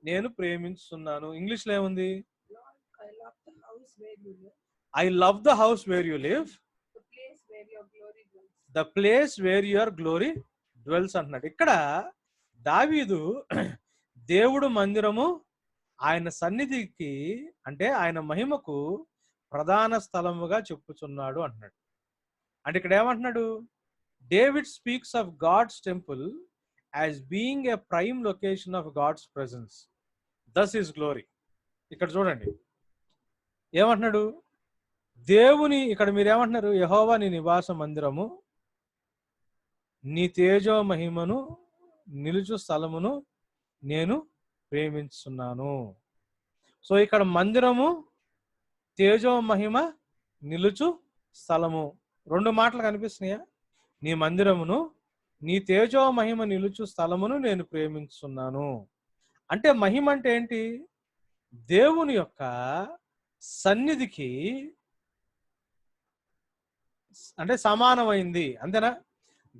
[SPEAKER 1] నేను ప్రేమించుచున్నాను. ఇంగ్లీష్ లో ఏముంది?
[SPEAKER 3] I love the house where
[SPEAKER 1] I love the house wear
[SPEAKER 3] you live,
[SPEAKER 1] you live,
[SPEAKER 3] the place where your glory dwells.
[SPEAKER 1] The place where your glory dwells అంటున్నాడు. ఇక్కడ దావీదు దేవుడు మందిరము ఆయన సన్నిధికి అంటే ఆయన మహిమకు ప్రధాన స్థలముగా చెప్పుచున్నాడు అంటున్నాడు. అంటే ఇక్కడ ఏమంటున్నాడు? David speaks of God's temple as being a prime location of God's presence, thus is glory. ఇక్కడ చూడండి ఏమంటున్నాడు? దేవుని ఇక్కడ మీరు ఏమంటున్నారు? యెహోవా నీ నివాస మందిరము నీ తేజో మహిమను నిలుచు స్థలమును నేను ప్రేమించున్నాను. సో ఇక్కడ మందిరము, తేజో మహిమ, నిలుచు స్థలము, రెండు మాటలు కనిపిస్తున్నాయా? నీ మందిరమును నీ తేజో మహిమ నిలుచు స్థలమును నేను ప్రేమించున్నాను అంటే మహిమ అంటే ఏంటి? దేవుని యొక్క సన్నిధికి అంటే సమానమైంది, అంతేనా?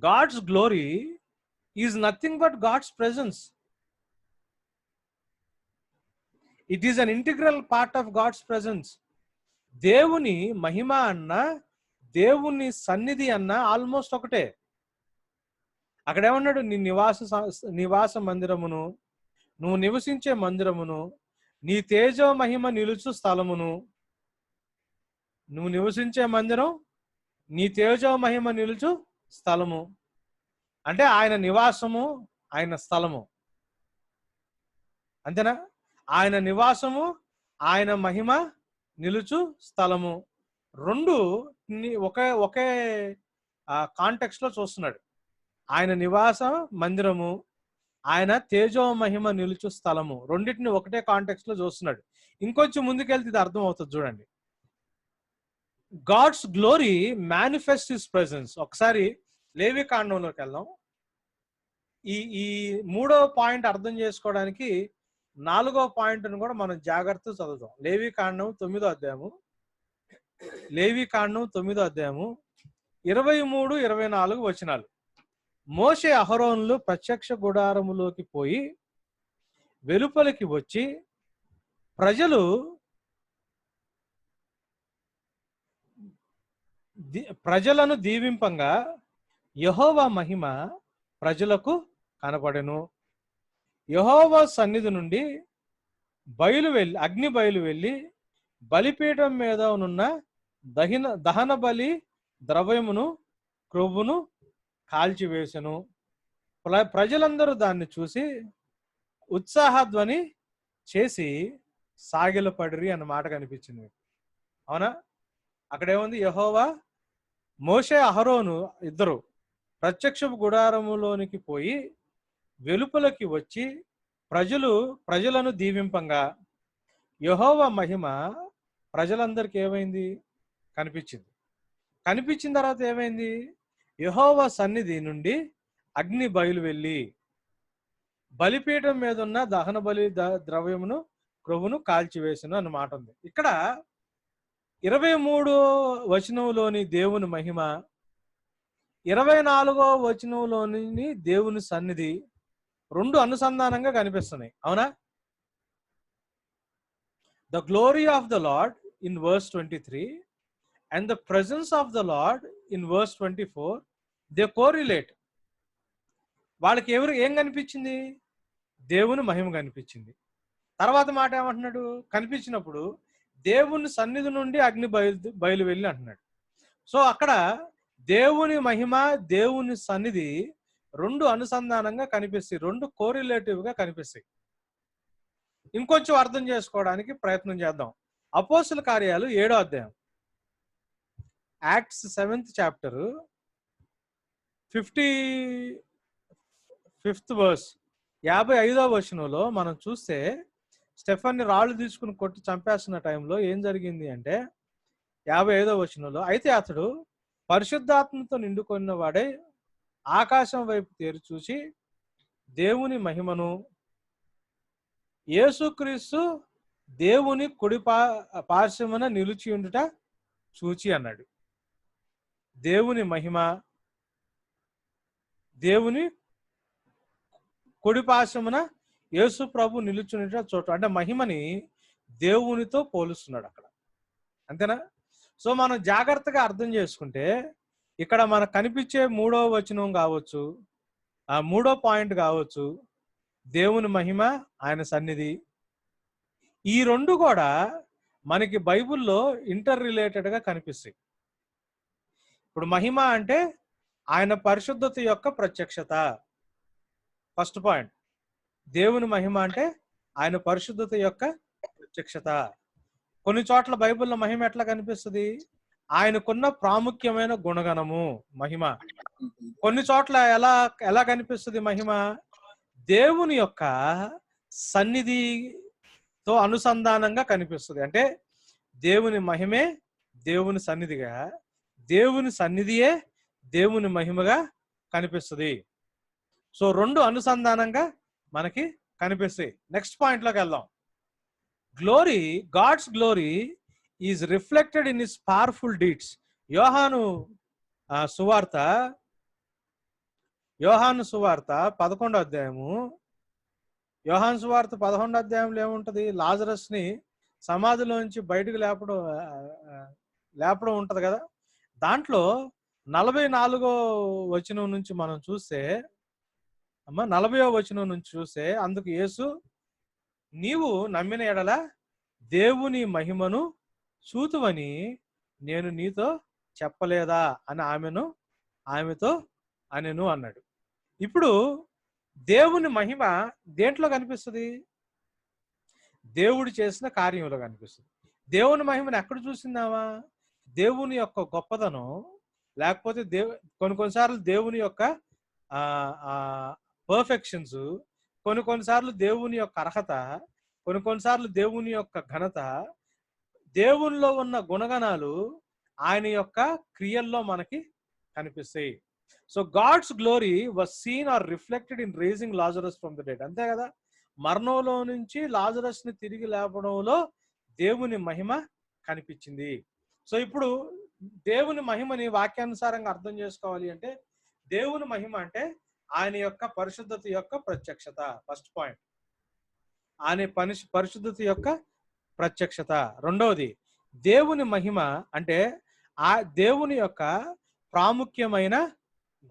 [SPEAKER 1] God's glory is nothing but God's presence. It is an integral part of God's presence. దేవుని మహిమ అన్న దేవుని సన్నిధి అన్న ఆల్మోస్ట్ ఒకటే. అక్కడ ఏమన్నాడు? నీ నివాస మందిరమును, నువ్వు నివసించే మందిరమును, నీ తేజో మహిమ నిలుచు స్థలమును. నువ్వు నివసించే మందిరం, నీ తేజో మహిమ నిలుచు స్థలము అంటే ఆయన నివాసము, ఆయన స్థలము, అంతేనా? ఆయన నివాసము, ఆయన మహిమ నిలుచు స్థలము రెండు ఒకే కాంటెక్స్ట్ లో చూస్తున్నాడు. ఆయన నివాస మందిరము, ఆయన తేజో మహిమ నిలుచు స్థలము రెండింటిని ఒకటే కాంటెక్స్ట్ లో చూస్తున్నాడు. ఇంకొంచెం ముందుకెళ్తే ఇది అర్థం అవుతుంది. చూడండి, God's glory manifest his presence. ఒకసారి లేవి కాండంలోకి వెళ్దాం. ఈ మూడో పాయింట్ అర్థం చేసుకోవడానికి 4వ పాయింట్ను కూడా మనం జాగ్రత్తగా చదువుదాం. లేవి కాండం 9వ అధ్యాయము, లేవి కాండం 9వ అధ్యాయము 23, 24 వచనాలు. మోషే అహరోనులు ప్రత్యక్ష గుడారములోకి పోయి వెలుపలికి వచ్చి ప్రజలను దీవింపంగా యెహోవా మహిమ ప్రజలకు కనపడెను. యెహోవా సన్నిధి నుండి అగ్ని బయలు వెళ్ళి బలిపీఠం మీద ఉన్న దహన బలి ద్రవ్యమును క్రొవ్వును కాల్చివేసెను. ప్రజలందరూ దాన్ని చూసి ఉత్సాహధ్వని చేసి సాగిలపడిరి అన్న మాట కనిపించింది. అవునా? అక్కడ ఏముంది? యెహోవా, మోషే, అహరోను ఇద్దరు ప్రత్యక్ష గుడారములోనికి పోయి వెలుపలకి వచ్చి ప్రజలను దీవింపంగా యెహోవా మహిమ ప్రజలందరికీ ఏమైంది? కనిపించింది. కనిపించిన తర్వాత ఏమైంది? యెహోవా సన్నిధి నుండి అగ్ని బయలు వెళ్ళి బలిపీఠం మీద ఉన్న దహన బలి ద్రవ్యమును క్రొవ్వును కాల్చివేసెను అన్న మాట ఉంది. ఇక్కడ 23వ వచనంలోని దేవుని మహిమ, 24వ వచనంలోని దేవుని సన్నిధి రెండు అనుసంధానంగా కనిపిస్తున్నాయి. అవునా? The glory of the Lord in verse 23 and the presence of the Lord in verse 24, they correlate. వాళ్ళకి ఏం కనిపించింది? దేవుని మహిమ కనిపించింది. తర్వాత మాట ఏమంటున్నాడు? కనిపించినప్పుడు దేవుని సన్నిధి నుండి అగ్ని బయలు వెళ్ళి అంటున్నాడు. సో అక్కడ దేవుని మహిమ, దేవుని సన్నిధి రెండు అనుసంధానంగా కనిపిస్తాయి, రెండు కోరిలేటివ్ గా కనిపిస్తాయి. ఇంకొంచెం అర్థం చేసుకోవడానికి ప్రయత్నం చేద్దాం. అపోస్తుల కార్యాలు 7వ అధ్యాయం, acts 7th chapter 55th verse 55వ వచనంలో మనం చూస్తే స్టెఫన్ని రాళ్ళు తీసుకుని కొట్టి చంపేస్తున్న టైంలో ఏం జరిగింది అంటే 55వ వచనంలో, అయితే అతడు పరిశుద్ధాత్మతో నిండుకున్న వాడే ఆకాశం వైపు తేరి చూసి దేవుని మహిమను యేసుక్రీస్తు దేవుని కుడి పార్శ్వమున నిలిచి ఉండుట చూచి అన్నాడు. దేవుని మహిమ దేవుని కుడి పార్శ్వమున యేసు ప్రభు నిలుచుండుట చోట, అంటే మహిమని దేవునితో పోలుస్తున్నాడు అక్కడ, అంతేనా? సో మనం జాగ్రత్తగా అర్థం చేసుకుంటే ఇక్కడ మనకు కనిపించే 3వ వచనం కావచ్చు, ఆ 3వ పాయింట్ కావచ్చు, దేవుని మహిమ, ఆయన సన్నిధి, ఈ రెండు కూడా మనకి బైబిల్లో ఇంటర్ రిలేటెడ్ గా కనిపిస్తాయి. ఇప్పుడు మహిమ అంటే ఆయన పరిశుద్ధత యొక్క ప్రత్యక్షత, ఫస్ట్ పాయింట్. దేవుని మహిమ అంటే ఆయన పరిశుద్ధత యొక్క ప్రత్యక్షత. కొన్ని చోట్ల బైబిల్లో మహిమ ఎట్లా కనిపిస్తుంది? ఆయనకున్న ప్రాముఖ్యమైన గుణగణము మహిమ. కొన్ని చోట్ల ఎలా ఎలా కనిపిస్తుంది మహిమ? దేవుని యొక్క సన్నిధితో అనుసంధానంగా కనిపిస్తుంది. అంటే దేవుని మహిమే దేవుని సన్నిధిగా, దేవుని సన్నిధియే దేవుని మహిమగా కనిపిస్తుంది. సో రెండు అనుసంధానంగా మనకి కనిపిస్తాయి. నెక్స్ట్ పాయింట్ లోకి వెళ్దాం. Glory, God's glory is reflected in his powerful deeds. యోహాను సువార్త 11వ అధ్యాయము. యోహాను సువార్త 11వ అధ్యాయంలో ఏముంటది? లాజరస్ ని సమాధిలోంచి బయటకు లేపడం ఉంటది కదా. దాంట్లో 44వ వచనం నుంచి మనం చూస్తే, 40వ వచనం నుంచి చూస్తే, అందుకు యేసు, నీవు నమ్మిన ఎడల దేవుని మహిమను చూతువని నేను నీతో చెప్పలేదా అని ఆమెతో అనెను అన్నాడు. ఇప్పుడు దేవుని మహిమ దేంట్లో కనిపిస్తుంది? దేవుడు చేసిన కార్యంలో కనిపిస్తుంది. దేవుని మహిమను ఎక్కడ చూసిందామా? దేవుని యొక్క గొప్పతనం, లేకపోతే కొన్నిసార్లు దేవుని యొక్క పర్ఫెక్షన్స్, కొన్నిసార్లు దేవుని యొక్క అర్హత, కొన్నిసార్లు దేవుని యొక్క ఘనత, దేవునిలో ఉన్న గుణగణాలు ఆయన యొక్క క్రియల్లో మనకి కనిపిస్తాయి. So God's glory was seen or reflected in raising Lazarus from the dead. అంతే కదా, మరణంలో నుంచి లాజరస్ ని తిరిగి లేపడంలో దేవుని మహిమ కనిపించింది. సో ఇప్పుడు దేవుని మహిమని వాక్యానుసారంగా అర్థం చేసుకోవాలి అంటే, దేవుని మహిమ అంటే ఆయన యొక్క పరిశుద్ధత యొక్క ప్రత్యక్షత, ఫస్ట్ పాయింట్. ఆయన పరిశుద్ధత యొక్క ప్రత్యక్షత. రెండవది, దేవుని మహిమ అంటే ఆ దేవుని యొక్క ప్రాముఖ్యమైన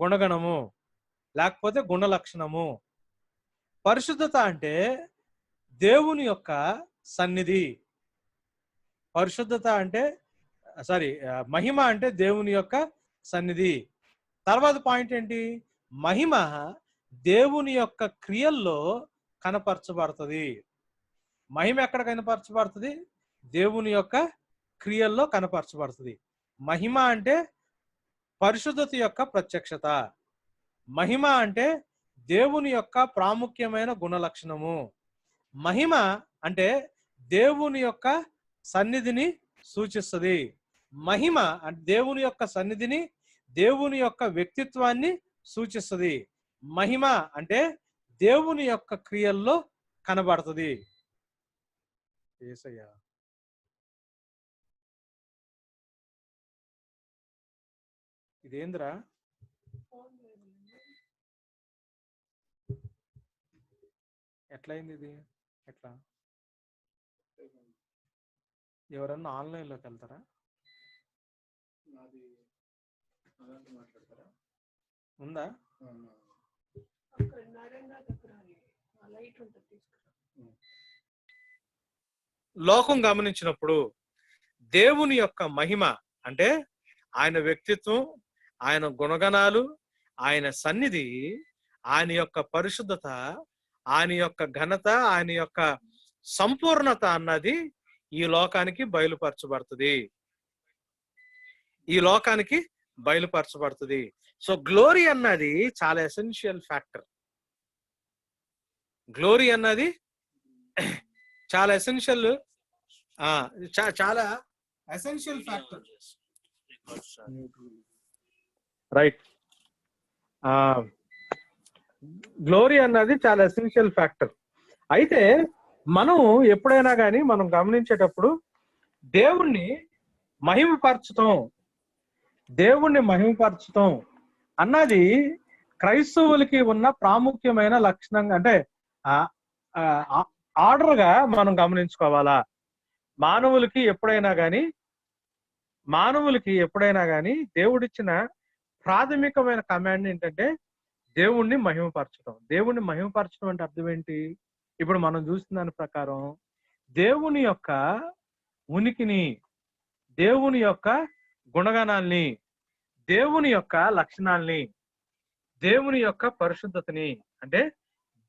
[SPEAKER 1] గుణగణము, లేకపోతే గుణ లక్షణము. పరిశుద్ధత అంటే దేవుని యొక్క సన్నిధి. పరిశుద్ధత అంటే మహిమ అంటే దేవుని యొక్క సన్నిధి. తర్వాత పాయింట్ ఏంటి? మహిమ దేవుని యొక్క క్రియల్లో కనపరచబడుతుంది. మహిమ ఎక్కడ కనపరచబడుతుంది? దేవుని యొక్క క్రియల్లో కనపరచబడుతుంది. మహిమ అంటే పరిశుద్ధత యొక్క ప్రత్యక్షత. మహిమ అంటే దేవుని యొక్క ప్రాముఖ్యమైన గుణ లక్షణము. మహిమ అంటే దేవుని యొక్క సన్నిధిని సూచిస్తుంది. మహిమ అంటే దేవుని యొక్క సన్నిధిని, దేవుని యొక్క వ్యక్తిత్వాన్ని సూచిస్తుంది. మహిమ అంటే దేవుని యొక్క క్రియల్లో కనబడుతుంది. యేసయ్యా, ఇదేంద్రా? ఎట్లయింది ఇది? ఎట్లా? ఎవరన్నా ఆన్లైన్లోకి వెళ్తారా? ఉందా? లోకం గమనించినప్పుడు దేవుని యొక్క మహిమ అంటే ఆయన వ్యక్తిత్వం, ఆయన గుణగణాలు, ఆయన సన్నిధి, ఆయన యొక్క పరిశుద్ధత, ఆయన యొక్క ఘనత, ఆయన యొక్క సంపూర్ణత అన్నది ఈ లోకానికి బయలుపరచబడుతుంది. ఈ లోకానికి బయలుపరచబడుతుంది. సో గ్లోరీ అన్నది చాలా ఎసెన్షియల్ ఫ్యాక్టర్. గ్లోరీ అన్నది చాలా ఎసెన్షియల్ ఫ్యాక్టర్. రైట్. గ్లోరీ అన్నది చాలా ఎసెన్షియల్ ఫ్యాక్టర్. అయితే మనం ఎప్పుడైనా కానీ మనం గమనించేటప్పుడు దేవుణ్ణి మహిమపరచటం అన్నది క్రైస్తవులకి ఉన్న ప్రాముఖ్యమైన లక్షణంగా, అంటే ఆర్డర్ గా మనం గమనించుకోవాలా. మానవులకి ఎప్పుడైనా కానీ దేవుడిచ్చిన ప్రాథమికమైన కమాండ్ ఏంటంటే దేవుణ్ణి మహిమపరచడం. దేవుణ్ణి మహిమపరచడం అంటే అర్థం ఏంటి? ఇప్పుడు మనం చూసిన దాని ప్రకారం దేవుని యొక్క ఉనికిని, దేవుని యొక్క గుణగణాల్ని, దేవుని యొక్క లక్షణాల్ని, దేవుని యొక్క పరిశుద్ధతని, అంటే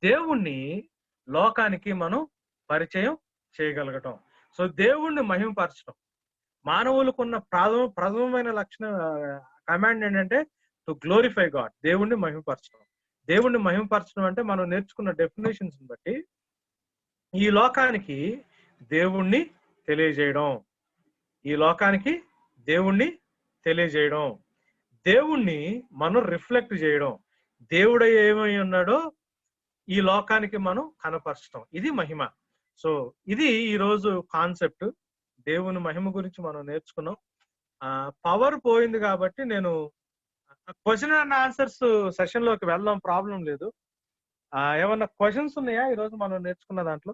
[SPEAKER 1] దేవుణ్ణి లోకానికి మనం పరిచయం చేయగలగటం. సో దేవుణ్ణి మహిమపరచడం మానవులకున్న ప్రథమమైన లక్షణం, కమాండ్ ఏంటంటే టు గ్లోరిఫై గాడ్. దేవుణ్ణి మహిమపరచడం అంటే మనం నేర్చుకున్న డెఫినేషన్స్ బట్టి ఈ లోకానికి దేవుణ్ణి తెలియజేయడం, దేవుణ్ణి మనం రిఫ్లెక్ట్ చేయడం, దేవుడు ఏమై ఉన్నాడో ఈ లోకానికి మనం కనపరచడం, ఇది మహిమ. సో ఇది ఈ రోజు కాన్సెప్ట్. దేవుని మహిమ గురించి మనం నేర్చుకున్నాం. పవర్ పోయింది కాబట్టి నేను క్వశ్చన్ అండ్ ఆన్సర్స్ సెషన్ లోకి వెళ్దాం, ప్రాబ్లం లేదు. ఏమన్నా క్వశ్చన్స్ ఉన్నాయా ఈరోజు మనం నేర్చుకున్న దాంట్లో?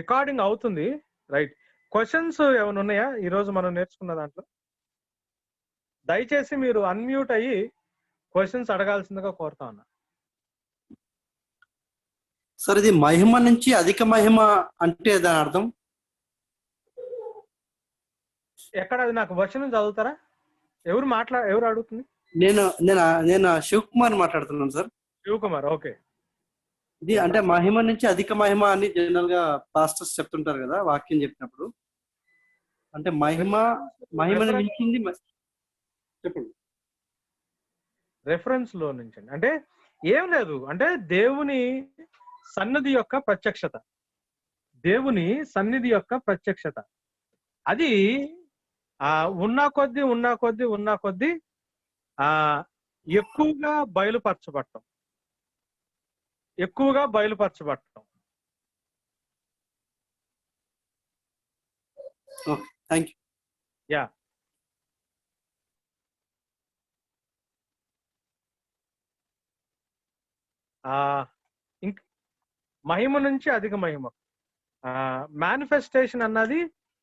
[SPEAKER 1] రికార్డింగ్ అవుతుంది, రైట్? క్వశ్చన్స్ ఏమైనా ఉన్నాయా ఈరోజు మనం నేర్చుకున్న దాంట్లో? దయచేసి మీరు అన్మ్యూట్ అయ్యి క్వశ్చన్స్ అడగాల్సిందిగా కోరుతా ఉన్నా.
[SPEAKER 4] సార్, ఇది మహిమ నుంచి అధిక మహిమ అంటే దాని అర్థం
[SPEAKER 1] ఎక్కడ? అది నాకు వచనం చదువుతారా? ఎవరు అడుగుతుంది?
[SPEAKER 4] నేను శివకుమార్ మాట్లాడుతున్నాను సార్.
[SPEAKER 1] శివకుమార్, ఓకే.
[SPEAKER 4] ఇది అంటే మహిమ నుంచి అధిక మహిమ అని జనరల్ గా పాస్టర్స్ చెప్తుంటారు కదా వాక్యం చెప్పినప్పుడు. అంటే మహిమను మించింది చెప్పండి.
[SPEAKER 1] రెఫరెన్స్ లో నుంచి అంటే ఏం లేదు, అంటే దేవుని సన్నిధి యొక్క ప్రత్యక్షత, అది ఉన్నా కొద్దీ ఎక్కువగా బయలుపరచబడటం.
[SPEAKER 4] Okay, thank you.
[SPEAKER 1] యా, మహిమ నుంచి అధిక మహిమ, మేనిఫెస్టేషన్ అన్నది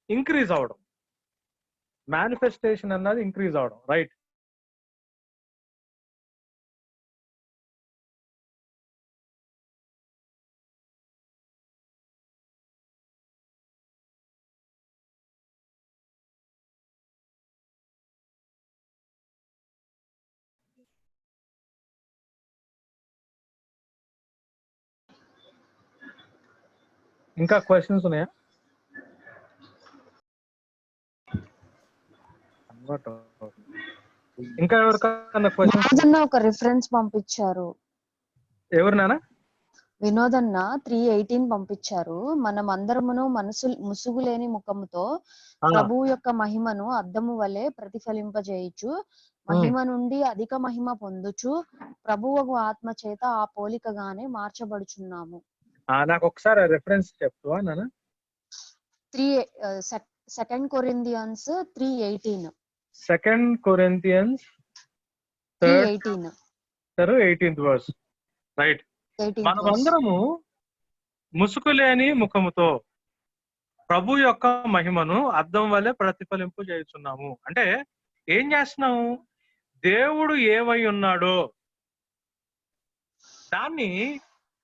[SPEAKER 1] ఇంక్రీజ్ అవడం, రైట్? ఇంకా క్వశ్చన్స్ ఉన్నాయా? ఇంకా ఎవరికన్నా క్వశ్చన్స్?
[SPEAKER 5] ఒక రిఫరెన్స్ పంపించారు.
[SPEAKER 1] ఎవరు నాన్న?
[SPEAKER 5] వినోదన్న 3:18 పంపించారు. మనం అందరమును ముసుగు లేని ముఖముతో ప్రభువు యొక్క మహిమను అద్దము వలె ప్రతిఫలింపజేయచ్చు, మహిమ నుండి అధిక మహిమ పొందుచు ప్రభువు ఆత్మ చేత ఆ పోలికగానే మార్చబడుచున్నాము.
[SPEAKER 1] నాకు ఒకసారి రెఫరెన్స్ చెప్తావా నాన్న?
[SPEAKER 5] 2 Corinthians 3:18.
[SPEAKER 1] 2 Corinthians 18th verse, right? మనమందరము ముసుగులేని ముఖముతో ప్రభు యొక్క మహిమను అద్దం వల్లే ప్రతిఫలింపు చేస్తున్నాము. అంటే ఏం చేస్తున్నాము? దేవుడు ఏమై ఉన్నాడో దాన్ని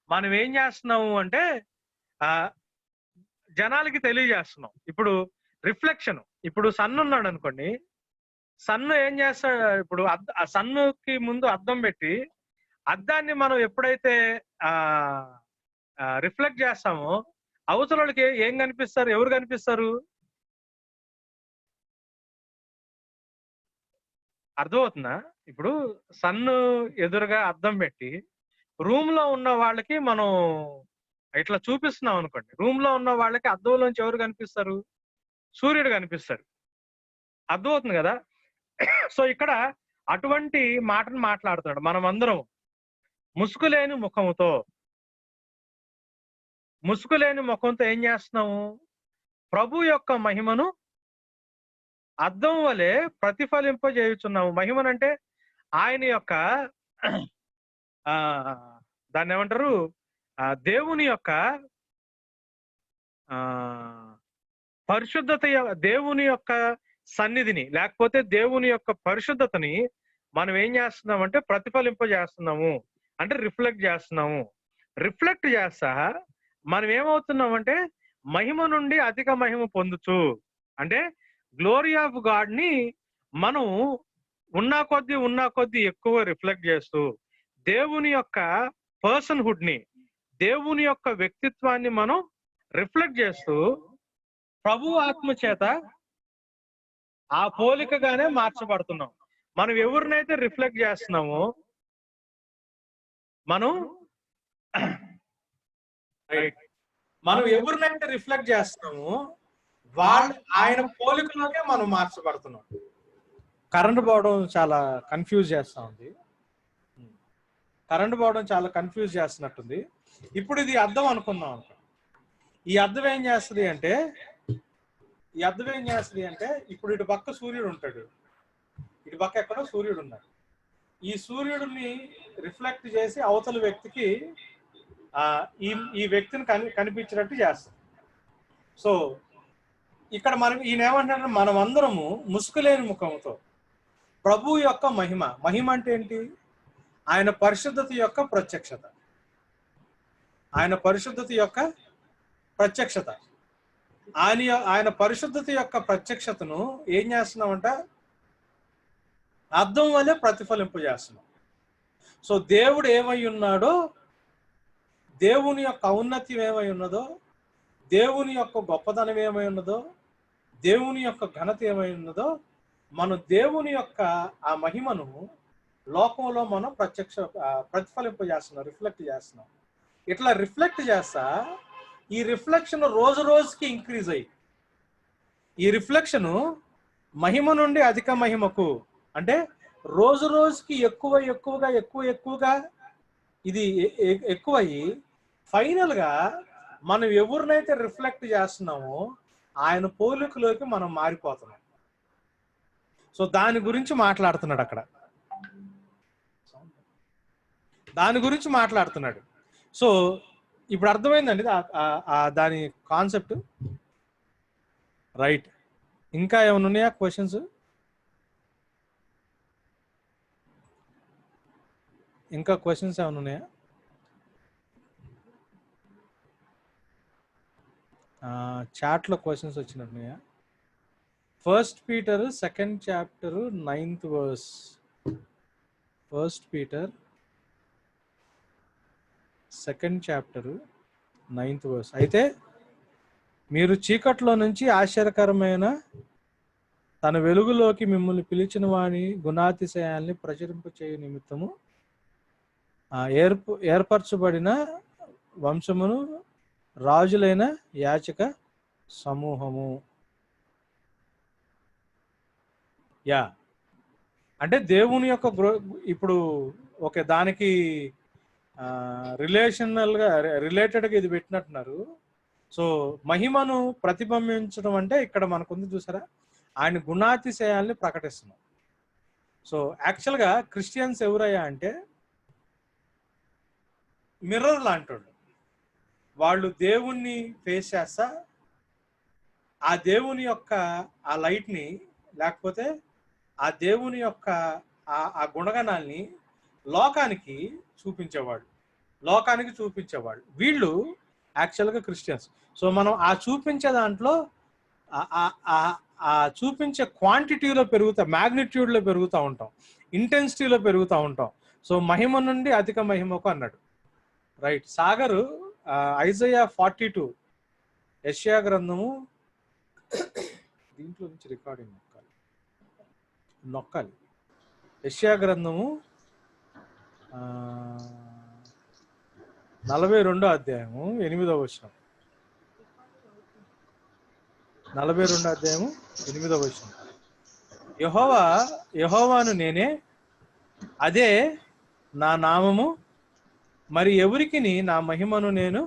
[SPEAKER 1] మనం ఏం చేస్తున్నాము అంటే జనాలకి తెలియజేస్తున్నాం. ఇప్పుడు రిఫ్లెక్షన్, ఇప్పుడు సన్ ఉన్నాడు అనుకోండి, సన్ను ఏం చేస్తాడు? ఇప్పుడు ఆ సన్నుకి ముందు అద్దం పెట్టి అద్దాన్ని మనం ఎప్పుడైతే రిఫ్లెక్ట్ చేస్తామో అవతల వాళ్ళకి ఏం కనిపిస్తారు? ఎవరు కనిపిస్తారు? అర్థమవుతుందా? ఇప్పుడు సన్ను ఎదురుగా అద్దం పెట్టి రూమ్ లో ఉన్న వాళ్ళకి మనం ఇట్లా చూపిస్తున్నాం అనుకోండి, రూమ్ లో ఉన్న వాళ్ళకి అద్దంలోంచి ఎవరు కనిపిస్తారు? సూర్యుడు కనిపిస్తాడు. అర్థమవుతుంది కదా? సో ఇక్కడ అటువంటి మాటను మాట్లాడుతున్నాడు. మనం అందరం ముసుగులేని ముఖంతో ఏం చేస్తున్నాము? ప్రభు యొక్క మహిమను అద్దం వలె ప్రతిఫలింపజేయుచున్నాము. మహిమనంటే ఆయన యొక్క దాన్ని ఏమంటారు, దేవుని యొక్క పరిశుద్ధత, దేవుని యొక్క సన్నిధిని లేకపోతే దేవుని యొక్క పరిశుద్ధతని మనం ఏం చేస్తున్నామంటే ప్రతిఫలింపజేస్తున్నాము, అంటే రిఫ్లెక్ట్ చేస్తున్నాము. రిఫ్లెక్ట్ చేస్తా మనం ఏమవుతున్నామంటే మహిమ నుండి అధిక మహిమ పొందుచు, అంటే గ్లోరీ ఆఫ్ గాడ్ ని మనం ఉన్నా కొద్దీ ఎక్కువ రిఫ్లెక్ట్ చేస్తూ, దేవుని యొక్క పర్సన్హుడ్ ని, దేవుని యొక్క వ్యక్తిత్వాన్ని మనం రిఫ్లెక్ట్ చేస్తూ ప్రభు ఆత్మ చేత ఆ పోలికగానే మార్చబడుతున్నాం. మనం ఎవరినైతే రిఫ్లెక్ట్ చేస్తున్నామో మనం ఎవరినైతే రిఫ్లెక్ట్ చేస్తున్నామో ఆయన పోలికలోనే మనం మార్చబడుతున్నాం. కరెంట్ పోవడం చాలా కన్ఫ్యూజ్ చేస్తున్నట్టుంది. ఇప్పుడు ఇది అర్థం అనుకుందాం అనుకో. ఈ అర్థం ఏం చేస్తుంది అంటే ఇప్పుడు ఇటు పక్క సూర్యుడు ఉంటాడు, ఇటు పక్క ఎక్కడో సూర్యుడు ఉన్నాడు. ఈ సూర్యుడిని రిఫ్లెక్ట్ చేసి అవతల వ్యక్తికి ఈ వ్యక్తిని కనిపించినట్టు చేస్తాం. సో ఇక్కడ ఈయన ఏమంటారు, మనం అందరము ముసుగులేని ముఖంతో ప్రభు యొక్క మహిమ అంటే ఏంటి? ఆయన పరిశుద్ధత యొక్క ప్రత్యక్షత. ఆయన పరిశుద్ధత యొక్క ప్రత్యక్షతను ఏం చేస్తున్నామంట? అర్థం వల్లే ప్రతిఫలింపజేస్తున్నాం. సో దేవుడు ఏమై ఉన్నాడో, దేవుని యొక్క ఔన్నత్యం ఏమై ఉన్నదో, దేవుని యొక్క గొప్పతనం ఏమై ఉన్నదో, దేవుని యొక్క ఘనత ఏమై ఉన్నదో, మనం దేవుని యొక్క ఆ మహిమను లోకంలో మనం ప్రతిఫలింపజేస్తున్నాం, రిఫ్లెక్ట్ చేస్తున్నాం. ఇట్లా రిఫ్లెక్ట్ చేస్తా ఈ రిఫ్లెక్షన్ రోజు రోజుకి ఇంక్రీజ్ అయ్యి, ఈ రిఫ్లెక్షన్ మహిమ నుండి అధిక మహిమకు, అంటే రోజు రోజుకి ఎక్కువగా ఇది ఎక్కువయ్యి ఫైనల్ గా మనం ఎవరినైతే రిఫ్లెక్ట్ చేస్తున్నామో ఆయన పోలికలోకి మనం మారిపోతున్నాం. సో దాని గురించి మాట్లాడుతున్నాడు అక్కడ, సో ఇప్పుడు అర్థమైందండి దాని కాన్సెప్ట్, రైట్? ఇంకా ఏమైనా ఉన్నాయా క్వశ్చన్స్? ఏమైనా ఉన్నాయా? చాట్లో questions వచ్చినట్టున్నాయా? 1 Peter 2nd chapter 9th verse. 1 Peter 2nd chapter 9th verse. అయితే మీరు చీకట్లో నుంచి ఆశ్చర్యకరమైన తన వెలుగులోకి మిమ్మల్ని పిలిచిన వాని గుణాతిశయాల్ని ప్రచురింపచేయు నిమిత్తము ఏర్పరచబడిన వంశమును, రాజులైన యాచక సమూహము. అంటే దేవుని యొక్క ఇప్పుడు ఓకే, దానికి రిలేటెడ్గా ఇది పెట్టినట్టున్నారు. సో మహిమను ప్రతిబింబించడం అంటే ఇక్కడ మనకుంది చూసారా, ఆయన గుణాతిశయాల్ని ప్రకటిస్తున్నాం. సో యాక్చువల్గా క్రిస్టియన్స్ ఎవరయ్యా అంటే మిర్రర్ లాంటి వాళ్ళు దేవుణ్ణి ఫేస్ చేస్తా ఆ దేవుని యొక్క ఆ లైట్ని, లేకపోతే ఆ దేవుని యొక్క ఆ గుణగణాల్ని లోకానికి చూపించేవాళ్ళు వీళ్ళు యాక్చువల్గా క్రిస్టియన్స్. సో మనం ఆ చూపించే దాంట్లో ఆ చూపించే క్వాంటిటీలో మ్యాగ్నిట్యూడ్లో పెరుగుతూ ఉంటాం, ఇంటెన్సిటీలో పెరుగుతూ ఉంటాం. సో మహిమ నుండి అధిక మహిమకు అన్నాడు, రైట్? సాగరు ఐజయా 42, యెషయా గ్రంథము, దీంట్లో నుంచి రికార్డింగ్ నొక్కాలి. యెషయా గ్రంథము 42వ అధ్యాయము 8వ వచనం. 42వ అధ్యాయము 8వ వచనం. యెహోవాను నేనే, అదే నా నామము, మరి ఎవరికి నా మహిమను నేను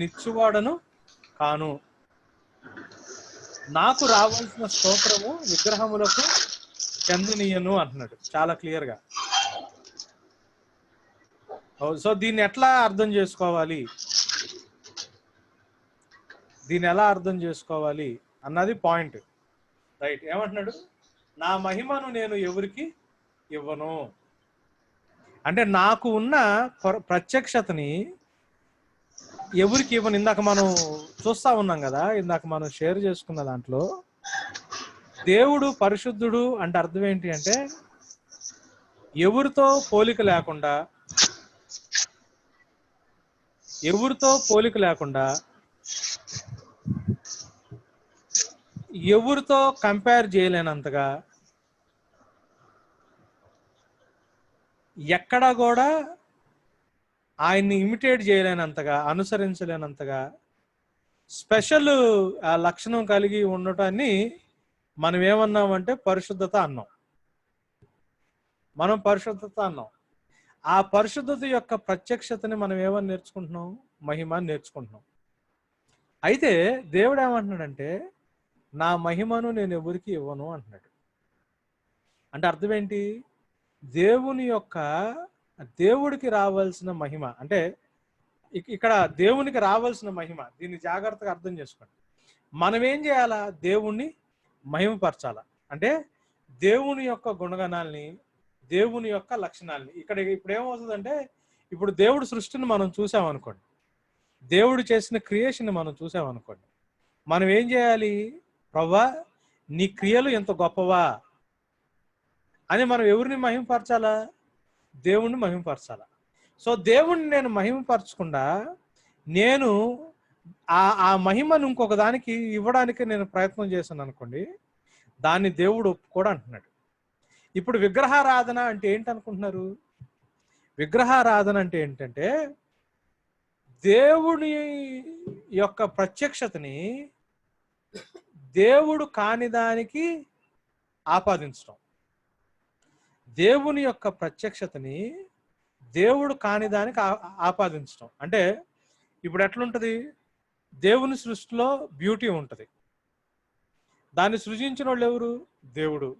[SPEAKER 1] ఇచ్చువాడను కాను. నాకు రావాల్సిన స్తోత్రము విగ్రహములకు చెందనీయను అంటున్నాడు చాలా క్లియర్గా. సో దీన్ని ఎట్లా అర్థం చేసుకోవాలి, దీన్ని ఎలా అర్థం చేసుకోవాలి అన్నది పాయింట్. రైట్, ఏమంటున్నాడు? నా మహిమను నేను ఎవరికి ఇవ్వను అంటే నాకు ఉన్న ప్రత్యక్షతని ఎవరికి ఇవ్వను. ఇందాక మనం చూస్తా ఉన్నాం కదా, ఇందాక మనం షేర్ చేసుకున్న దాంట్లో దేవుడు పరిశుద్ధుడు అంటే అర్థం ఏంటి అంటే ఎవరితో పోలిక లేకుండా, ఎవరితో పోలిక లేకుండా, ఎవరితో కంపేర్ చేయలేనంతగా, ఎక్కడా కూడా ఆయన్ని ఇమిటేట్ చేయలేనంతగా, అనుసరించలేనంతగా స్పెషల్ లక్షణం కలిగి ఉండటాన్ని మనం ఏమన్నామంటే పరిశుద్ధత అన్నాం. మనం పరిశుద్ధత అన్నాం. ఆ పరిశుద్ధత యొక్క ప్రత్యక్షతని మనం ఏమని నేర్చుకుంటున్నాం? మహిమ నేర్చుకుంటున్నాం. అయితే దేవుడు ఏమంటున్నాడంటే నా మహిమను నేను ఎవరికి ఇవ్వను అంటున్నాడు. అంటే అర్థం ఏంటి? దేవుడికి రావాల్సిన మహిమ అంటే ఇక్కడ దేవునికి రావాల్సిన మహిమ, దీన్ని జాగ్రత్తగా అర్థం చేసుకోండి. మనం ఏం చేయాలా? దేవుణ్ణి మహిమపరచాలా. అంటే దేవుని యొక్క గుణగణాలని, దేవుని యొక్క లక్షణాలని. ఇప్పుడు ఏమవుతుందంటే, ఇప్పుడు దేవుడు సృష్టిని మనం చూసామనుకోండి, దేవుడు చేసిన క్రియేషన్ మనం చూసామనుకోండి, మనం ఏం చేయాలి? ప్రభువా నీ క్రియలు ఎంత గొప్పవా అని మనం ఎవరిని మహిమపరచాలా? దేవుణ్ణి మహిమపరచాలా. సో దేవుణ్ణి నేను మహిమపరచకుండా నేను ఆ మహిమను ఇంకొక దానికి ఇవ్వడానికి నేను ప్రయత్నం చేశాను అనుకోండి, దాన్ని దేవుడు ఒప్పుకోడు అంటున్నాడు. ఇప్పుడు విగ్రహారాధన అంటే ఏంటనుకుంటున్నారు? విగ్రహారాధన అంటే ఏంటంటే దేవుని యొక్క ప్రత్యక్షతని దేవుడు కాని దానికి ఆపాదించడం. దేవుని యొక్క ప్రత్యక్షతని దేవుడు కాని దానికి ఆపాదించడం. అంటే ఇప్పుడు ఎట్లుంటది? దేవుని సృష్టిలో బ్యూటీ ఉంటుంది. దాన్ని సృజించిన వాళ్ళు ఎవరు? దేవుడు.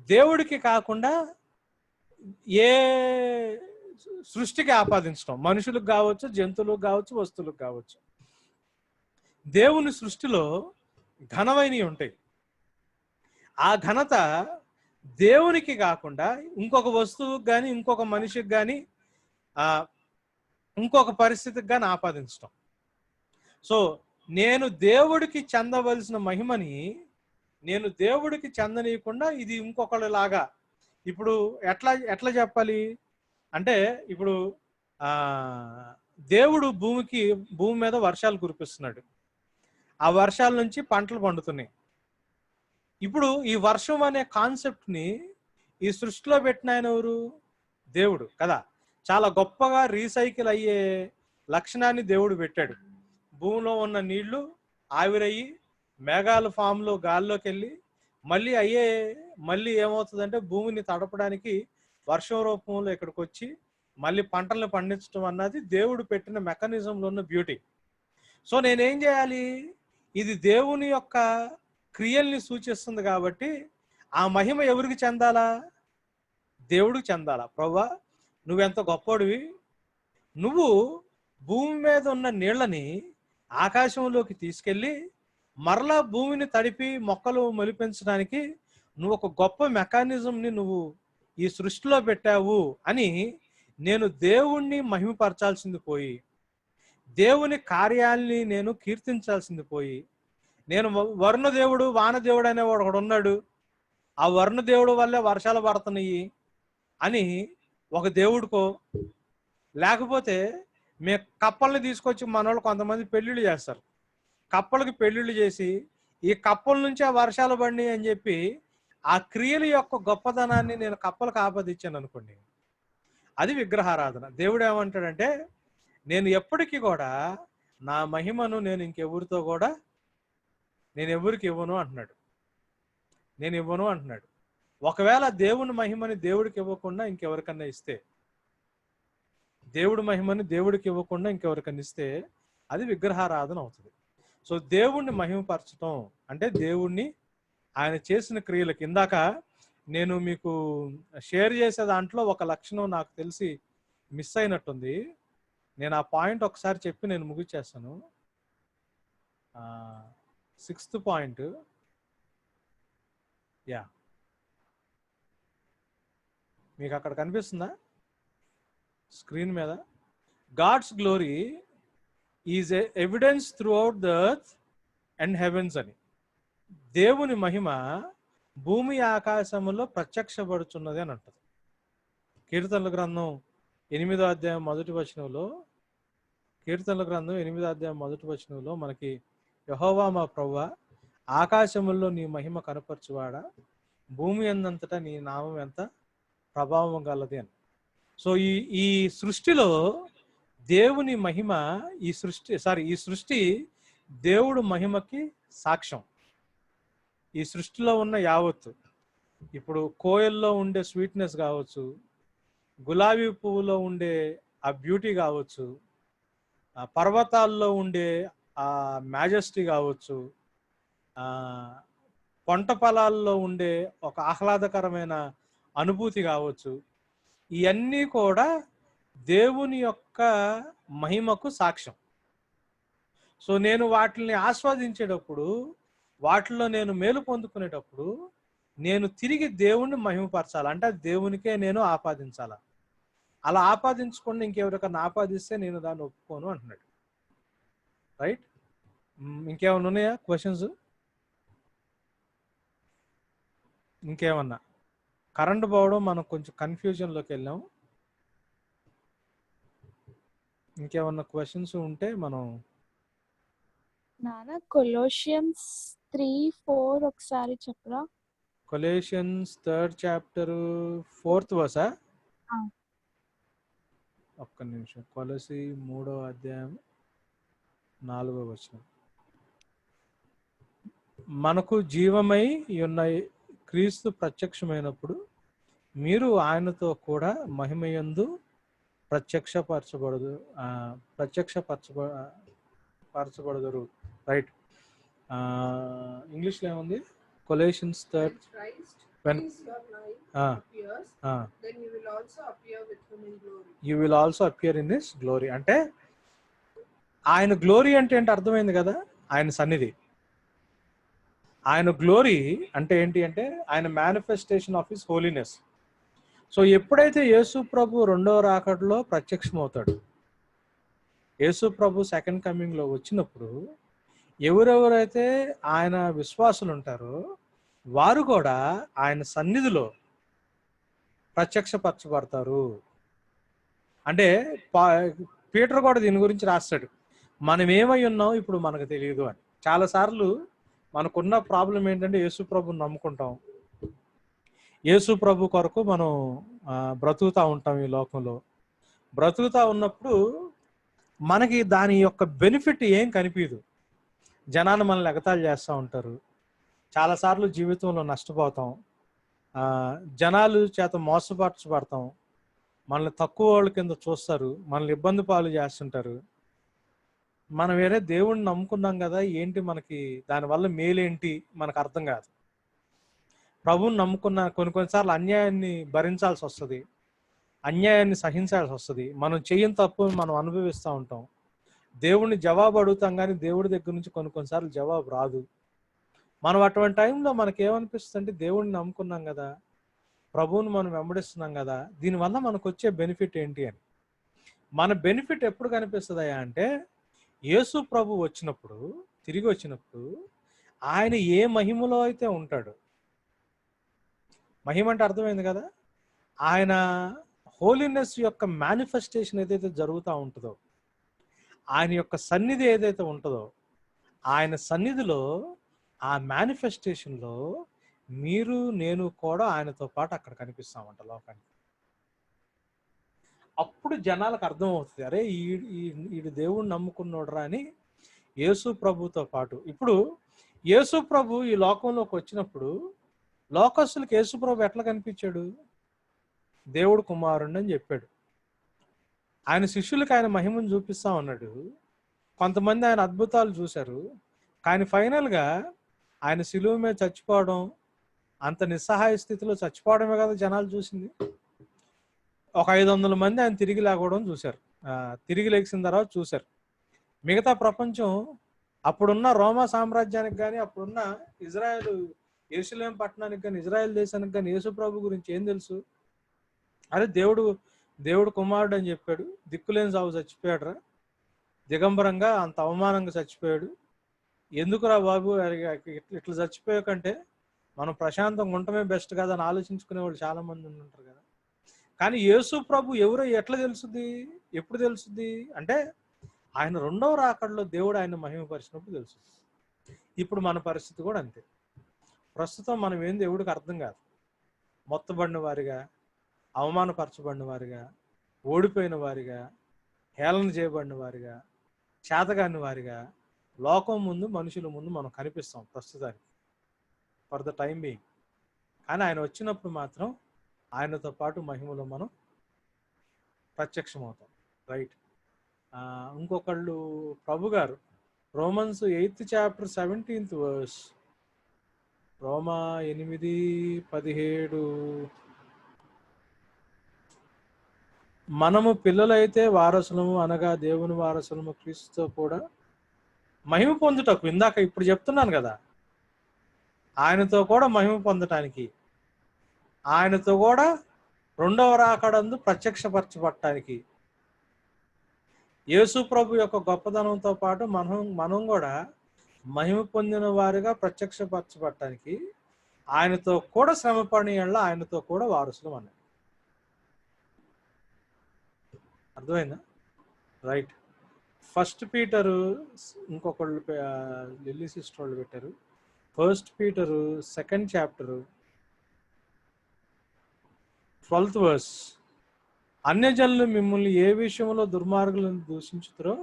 [SPEAKER 1] దేవుడికి కాకుండా ఏ సృష్టికి ఆపాదించడం, మనుషులకు కావచ్చు, జంతువులకు కావచ్చు, వస్తువులకు కావచ్చు. దేవుని సృష్టిలో ఘనమైనవి ఉంటాయి. ఆ ఘనత దేవునికి కాకుండా ఇంకొక వస్తువుకి కానీ, ఇంకొక మనిషికి కానీ, ఇంకొక పరిస్థితికి కానీ ఆపాదించడం. సో నేను దేవుడికి చెందవలసిన మహిమని నేను దేవుడికి చెందనీయకుండా ఇది ఇంకొకళ్ళలాగా. ఇప్పుడు ఎట్లా చెప్పాలి అంటే, ఇప్పుడు దేవుడు భూమి మీద వర్షాలు కురిపిస్తున్నాడు. ఆ వర్షాల నుంచి పంటలు పండుతున్నాయి. ఇప్పుడు ఈ వర్షం అనే కాన్సెప్ట్ని ఈ సృష్టిలో పెట్టిన ఆయన ఎవరు? దేవుడు కదా. చాలా గొప్పగా రీసైకిల్ అయ్యే లక్షణాన్ని దేవుడు పెట్టాడు. భూమిలో ఉన్న నీళ్లు ఆవిరయ్యి మేఘాల ఫామ్లో గాల్లోకి వెళ్ళి మళ్ళీ ఏమవుతుందంటే భూమిని తడపడానికి వర్షం రూపంలో ఇక్కడికి వచ్చి మళ్ళీ పంటలను పండించడం అన్నది దేవుడు పెట్టిన మెకానిజంలో ఉన్న బ్యూటీ. సో నేనేం చేయాలి? ఇది దేవుని యొక్క క్రియల్ని సూచిస్తుంది కాబట్టి ఆ మహిమ ఎవరికి చెందాలా? దేవుడికి చెందాలా. ప్రభువా నువ్వెంత గొప్పడివి, నువ్వు భూమి మీద ఉన్న నీళ్ళని ఆకాశంలోకి తీసుకెళ్ళి మరలా భూమిని తడిపి మొక్కలు మొలిపించడానికి నువ్వు ఒక గొప్ప మెకానిజంని నువ్వు ఈ సృష్టిలో పెట్టావు అని నేను దేవుణ్ణి మహిమపరచాల్సింది పోయి, దేవుని కార్యాలని నేను కీర్తించాల్సింది పోయి, నేను వరుణదేవుడు వానదేవుడు అనేవాడు ఒకడు ఉన్నాడు, ఆ వరుణదేవుడు వల్లే వర్షాలు పడుతున్నాయి అని ఒక దేవుడికో, లేకపోతే మేము కప్పల్ని తీసుకొచ్చి మనోళ్ళు కొంతమంది పెళ్ళిళ్ళు చేస్తారు, కప్పలకి పెళ్ళిళ్ళు చేసి ఈ కప్పల నుంచి ఆ వర్షాలు పడినాయి అని చెప్పి ఆ క్రియల యొక్క గొప్పదనాన్ని నేను కప్పలకు ఆపాదించాను అనుకోండి, అది విగ్రహారాధన. దేవుడు ఏమంటాడంటే నేను ఎప్పటికీ కూడా నా మహిమను నేను ఇంకెవరితో కూడా నేను ఎవరికి ఇవ్వను అంటున్నాడు. నేను ఇవ్వను అంటున్నాడు. ఒకవేళ దేవుని మహిమని దేవుడికి ఇవ్వకుండా ఇంకెవరికన్నా ఇస్తే, దేవుడి మహిమని దేవుడికి ఇవ్వకుండా ఇంకెవరికన్నా ఇస్తే అది విగ్రహారాధన అవుతుంది. సో దేవుణ్ణి మహిమపరచడం అంటే దేవుణ్ణి ఆయన చేసిన క్రియలకి, ఇందాక నేను మీకు షేర్ చేసే దాంట్లో ఒక లక్షణం నాకు తెలిసి మిస్ అయినట్టుంది. నేను ఆ పాయింట్ ఒకసారి చెప్పి నేను ముగిచేస్తాను. 6th పాయింట్, యా, మీకు అక్కడ కనిపిస్తుందా స్క్రీన్ మీద? God's glory is evidence throughout the earth and heavens అని. దేవుని మహిమ భూమి ఆకాశములో ప్రత్యక్షపడుచున్నది అని అంటది. కీర్తనల గ్రంథం 8వ అధ్యాయం 1వ వచనంలో, కీర్తనల గ్రంథం 8వ అధ్యాయం 1వ వచనంలో మనకి యెహోవా మా ప్రభువా, ఆకాశముల్లో నీ మహిమ కనపరచువాడా, భూమి అందంతటా నీ నామం ఎంత ప్రభావం గలది అని. సో ఈ సృష్టిలో దేవుని మహిమ, ఈ సృష్టి దేవుడు మహిమకి సాక్ష్యం. ఈ సృష్టిలో ఉన్న యావత్తు, ఇప్పుడు కోయల్లో ఉండే స్వీట్నెస్ కావచ్చు, గులాబీ పువ్వులో ఉండే ఆ బ్యూటీ కావచ్చు, ఆ పర్వతాల్లో ఉండే ఆ మ్యాజెస్టీ కావచ్చు, పంట పొలాల్లో ఉండే ఒక ఆహ్లాదకరమైన అనుభూతి కావచ్చు, ఇవన్నీ కూడా దేవుని యొక్క మహిమకు సాక్ష్యం. సో నేను వాటిని ఆస్వాదించేటప్పుడు, వాటిలో నేను మేలు పొందుకునేటప్పుడు నేను తిరిగి దేవుణ్ణి మహిమపరచాలి, అంటే దేవునికే నేను ఆపాదించాల. అలా ఆపాదించకుండా ఇంకెవరికన్నా ఆపాదిస్తే నేను దాన్ని ఒప్పుకోను అంటున్నాడు. రైట్? ఇంకేమన్నా ఉన్నాయా క్వశ్చన్స్? ఇంకేమన్నా? కరెంట్ పోవడం మనం కొంచెం కన్ఫ్యూజన్లోకి వెళ్ళాం. ఇంకేమన్నా క్వశ్చన్స్ ఉంటే మనం.
[SPEAKER 6] నాన్న కొలోషియన్స్ 3:4 ఒకసారి చెప్పరా?
[SPEAKER 1] Colossians 3rd chapter 4th verse. ఒక్క నిమిషం. కొలసి 3వ అధ్యాయం 4వ వచనం. మనకు జీవమై ఉన్న క్రీస్తు ప్రత్యక్షమైనప్పుడు మీరు ఆయనతో కూడా మహిమయందు ప్రత్యక్షపరచబడదురు. రైట్? ఇంగ్లీష్లో ఏముంది? Colossians 3.
[SPEAKER 3] When Christ is your life appears, then you will also appear with him in glory.
[SPEAKER 1] You will also appear in his glory. అంటే ఆయన గ్లోరీ అంటే ఏంటి అర్థమైంది కదా? ఆయన సన్నిధి. ఆయన గ్లోరీ అంటే ఏంటి అంటే ఆయన manifestation of his holiness. So ఎప్పుడైతే యేసు ప్రభు రెండవ రాకడలో ప్రత్యక్షమవుతాడు, యేసు ప్రభు సెకండ్ కమింగ్లో వచ్చినప్పుడు ఎవరెవరైతే ఆయన విశ్వాసులు ఉంటారో వారు కూడా ఆయన సన్నిధిలో ప్రత్యక్షపరచబడతారు. అంటే పీటర్ కూడా దీని గురించి రాస్తాడు, మనం ఏమై ఉన్నాం ఇప్పుడు మనకు తెలియదు అని. చాలాసార్లు మనకున్న ప్రాబ్లం ఏంటంటే యేసు ప్రభుని నమ్ముకుంటాం, యేసు ప్రభు కొరకు మనం బ్రతుకుతూ ఉంటాం. ఈ లోకంలో బ్రతుకుతూ ఉన్నప్పుడు మనకి దాని యొక్క బెనిఫిట్ ఏం కనిపించదు. జనాలు మనల్ని ఎగతాళి చేస్తూ ఉంటారు, చాలాసార్లు జీవితంలో నష్టపోతాం, జనాలు చేత మోసపరచబడతాం, మనల్ని తక్కువ వాళ్ళ కింద చూస్తారు, మనల్ని ఇబ్బంది పాలు చేస్తుంటారు. మనం వేరే దేవుణ్ణి నమ్ముకున్నాం కదా, ఏంటి మనకి దానివల్ల మేలేంటి మనకు అర్థం కాదు. ప్రభువుని నమ్ముకున్న కొన్నిసార్లు అన్యాయాన్ని భరించాల్సి వస్తుంది, అన్యాయాన్ని సహించాల్సి వస్తుంది, మనం చేయని తప్పు మనం అనుభవిస్తూ ఉంటాం. దేవుణ్ణి జవాబు అడుగుతాం కానీ దేవుడి దగ్గర నుంచి కొన్నిసార్లు జవాబు రాదు. మనం అటువంటి టైంలో మనకి ఏమనిపిస్తుంది అంటే దేవుడిని నమ్ముకున్నాం కదా, ప్రభువుని మనం వెంబడిస్తున్నాం కదా, దీనివల్ల మనకు వచ్చే బెనిఫిట్ ఏంటి అని. మన బెనిఫిట్ ఎప్పుడు కనిపిస్తుందా అంటే యేసు ప్రభు వచ్చినప్పుడు, తిరిగి వచ్చినప్పుడు ఆయన ఏ మహిమలో అయితే ఉంటాడు, మహిమ అంటే అర్థమైంది కదా, ఆయన హోలీనెస్ యొక్క మేనిఫెస్టేషన్ ఏదైతే జరుగుతూ ఉంటుందో, ఆయన యొక్క సన్నిధి ఏదైతే ఉంటుందో, ఆయన సన్నిధిలో ఆ మేనిఫెస్టేషన్లో మీరు నేను కూడా ఆయనతో పాటు అక్కడ కనిపిస్తామంట లోకానికి. అప్పుడు జనాలకు అర్థమవుతుంది, అరే ఈ దేవుణ్ణి నమ్ముకున్నోడరా అని. యేసు ప్రభుతో పాటు ఇప్పుడు యేసు ప్రభు ఈ లోకంలోకి వచ్చినప్పుడు లోకస్తులకు యేసుప్రభు ఎట్లా కనిపించాడు? దేవుడు కుమారుడు అని చెప్పాడు. ఆయన శిష్యులకు ఆయన మహిమను చూపిస్తా ఉన్నాడు. కొంతమంది ఆయన అద్భుతాలు చూశారు. కానీ ఫైనల్గా ఆయన శిలువ మీద చచ్చిపోవడం, అంత నిస్సహాయ స్థితిలో చచ్చిపోవడమే కదా జనాలు చూసింది. ఒక 500 మంది ఆయన తిరిగి లేకపోవడం చూశారు, తిరిగి లేచిన తర్వాత చూశారు. మిగతా ప్రపంచం అప్పుడున్న రోమా సామ్రాజ్యానికి కానీ, అప్పుడున్న ఇజ్రాయెల్ యెరూషలేం పట్టణానికి కానీ, ఇజ్రాయెల్ దేశానికి కానీ యేసు ప్రభు గురించి ఏం తెలుసు? అరే దేవుడు కుమారుడు అని చెప్పాడు, దిక్కులేని సాగు చచ్చిపోయాడురా, దిగంబరంగా అంత అవమానంగా చచ్చిపోయాడు, ఎందుకురా బాబు ఇట్లా చచ్చిపోయాకంటే మనం ప్రశాంతంగా ఉండటమే బెస్ట్ కదా అని ఆలోచించుకునే వాళ్ళు చాలా మంది ఉంటారు కదా. కానీ యేసు ప్రభు ఎవరో ఎట్లా తెలుసుద్ది, ఎప్పుడు తెలుసుద్ది అంటే ఆయన రెండవ రాకడలో దేవుడు ఆయన మహిమపరిచినప్పుడు తెలుసుద్ది. ఇప్పుడు మన పరిస్థితి కూడా అంతే. ప్రస్తుతం మనం ఏం దేవుడికి అర్థం కాదు. మొత్తబడిన వారిగా, అవమానపరచబడిన వారిగా, ఓడిపోయిన వారిగా, హేళన చేయబడిన వారిగా, చేతగాని వారిగా లోకం ముందు, మనుషుల ముందు మనం కనిపిస్తాం ప్రస్తుతానికి, ఫర్ ద టైం బీయింగ్. కానీ ఆయన వచ్చినప్పుడు మాత్రం ఆయనతో పాటు మహిమలో మనం ప్రత్యక్షమవుతాం. రైట్. ఇంకొకళ్ళు ప్రభు గారు Romans 8th chapter 17th verse, రోమా 8:17, మనము పిల్లలైతే వారసులము అనగా దేవుని వారసులము క్రీస్తుతో కూడా మహిమ పొందుటకు, ఇందాక ఇప్పుడు చెప్తున్నాను కదా, ఆయనతో కూడా మహిమ పొందటానికి, ఆయనతో కూడా రెండవ రాకడందు ప్రత్యక్షపరచబడటానికి, యేసు ప్రభు యొక్క గొప్పదనంతో పాటు మనం కూడా మహిమ పొందిన వారిగా ప్రత్యక్షపరచబడటానికి ఆయనతో కూడా శ్రమ పడిన యెడల ఆయనతో కూడా వారసులం అన్నాడు. అర్థమైందా? రైట్. 1 పీటర్, ఇంకొకళ్ళు లిల్లీ సిస్టర్ వాళ్ళు పెట్టారు, 1 Peter 2nd chapter 12th verse, అన్యజనులు మిమ్మల్ని ఏ విషయంలో దుర్మార్గులను దూషించుతారో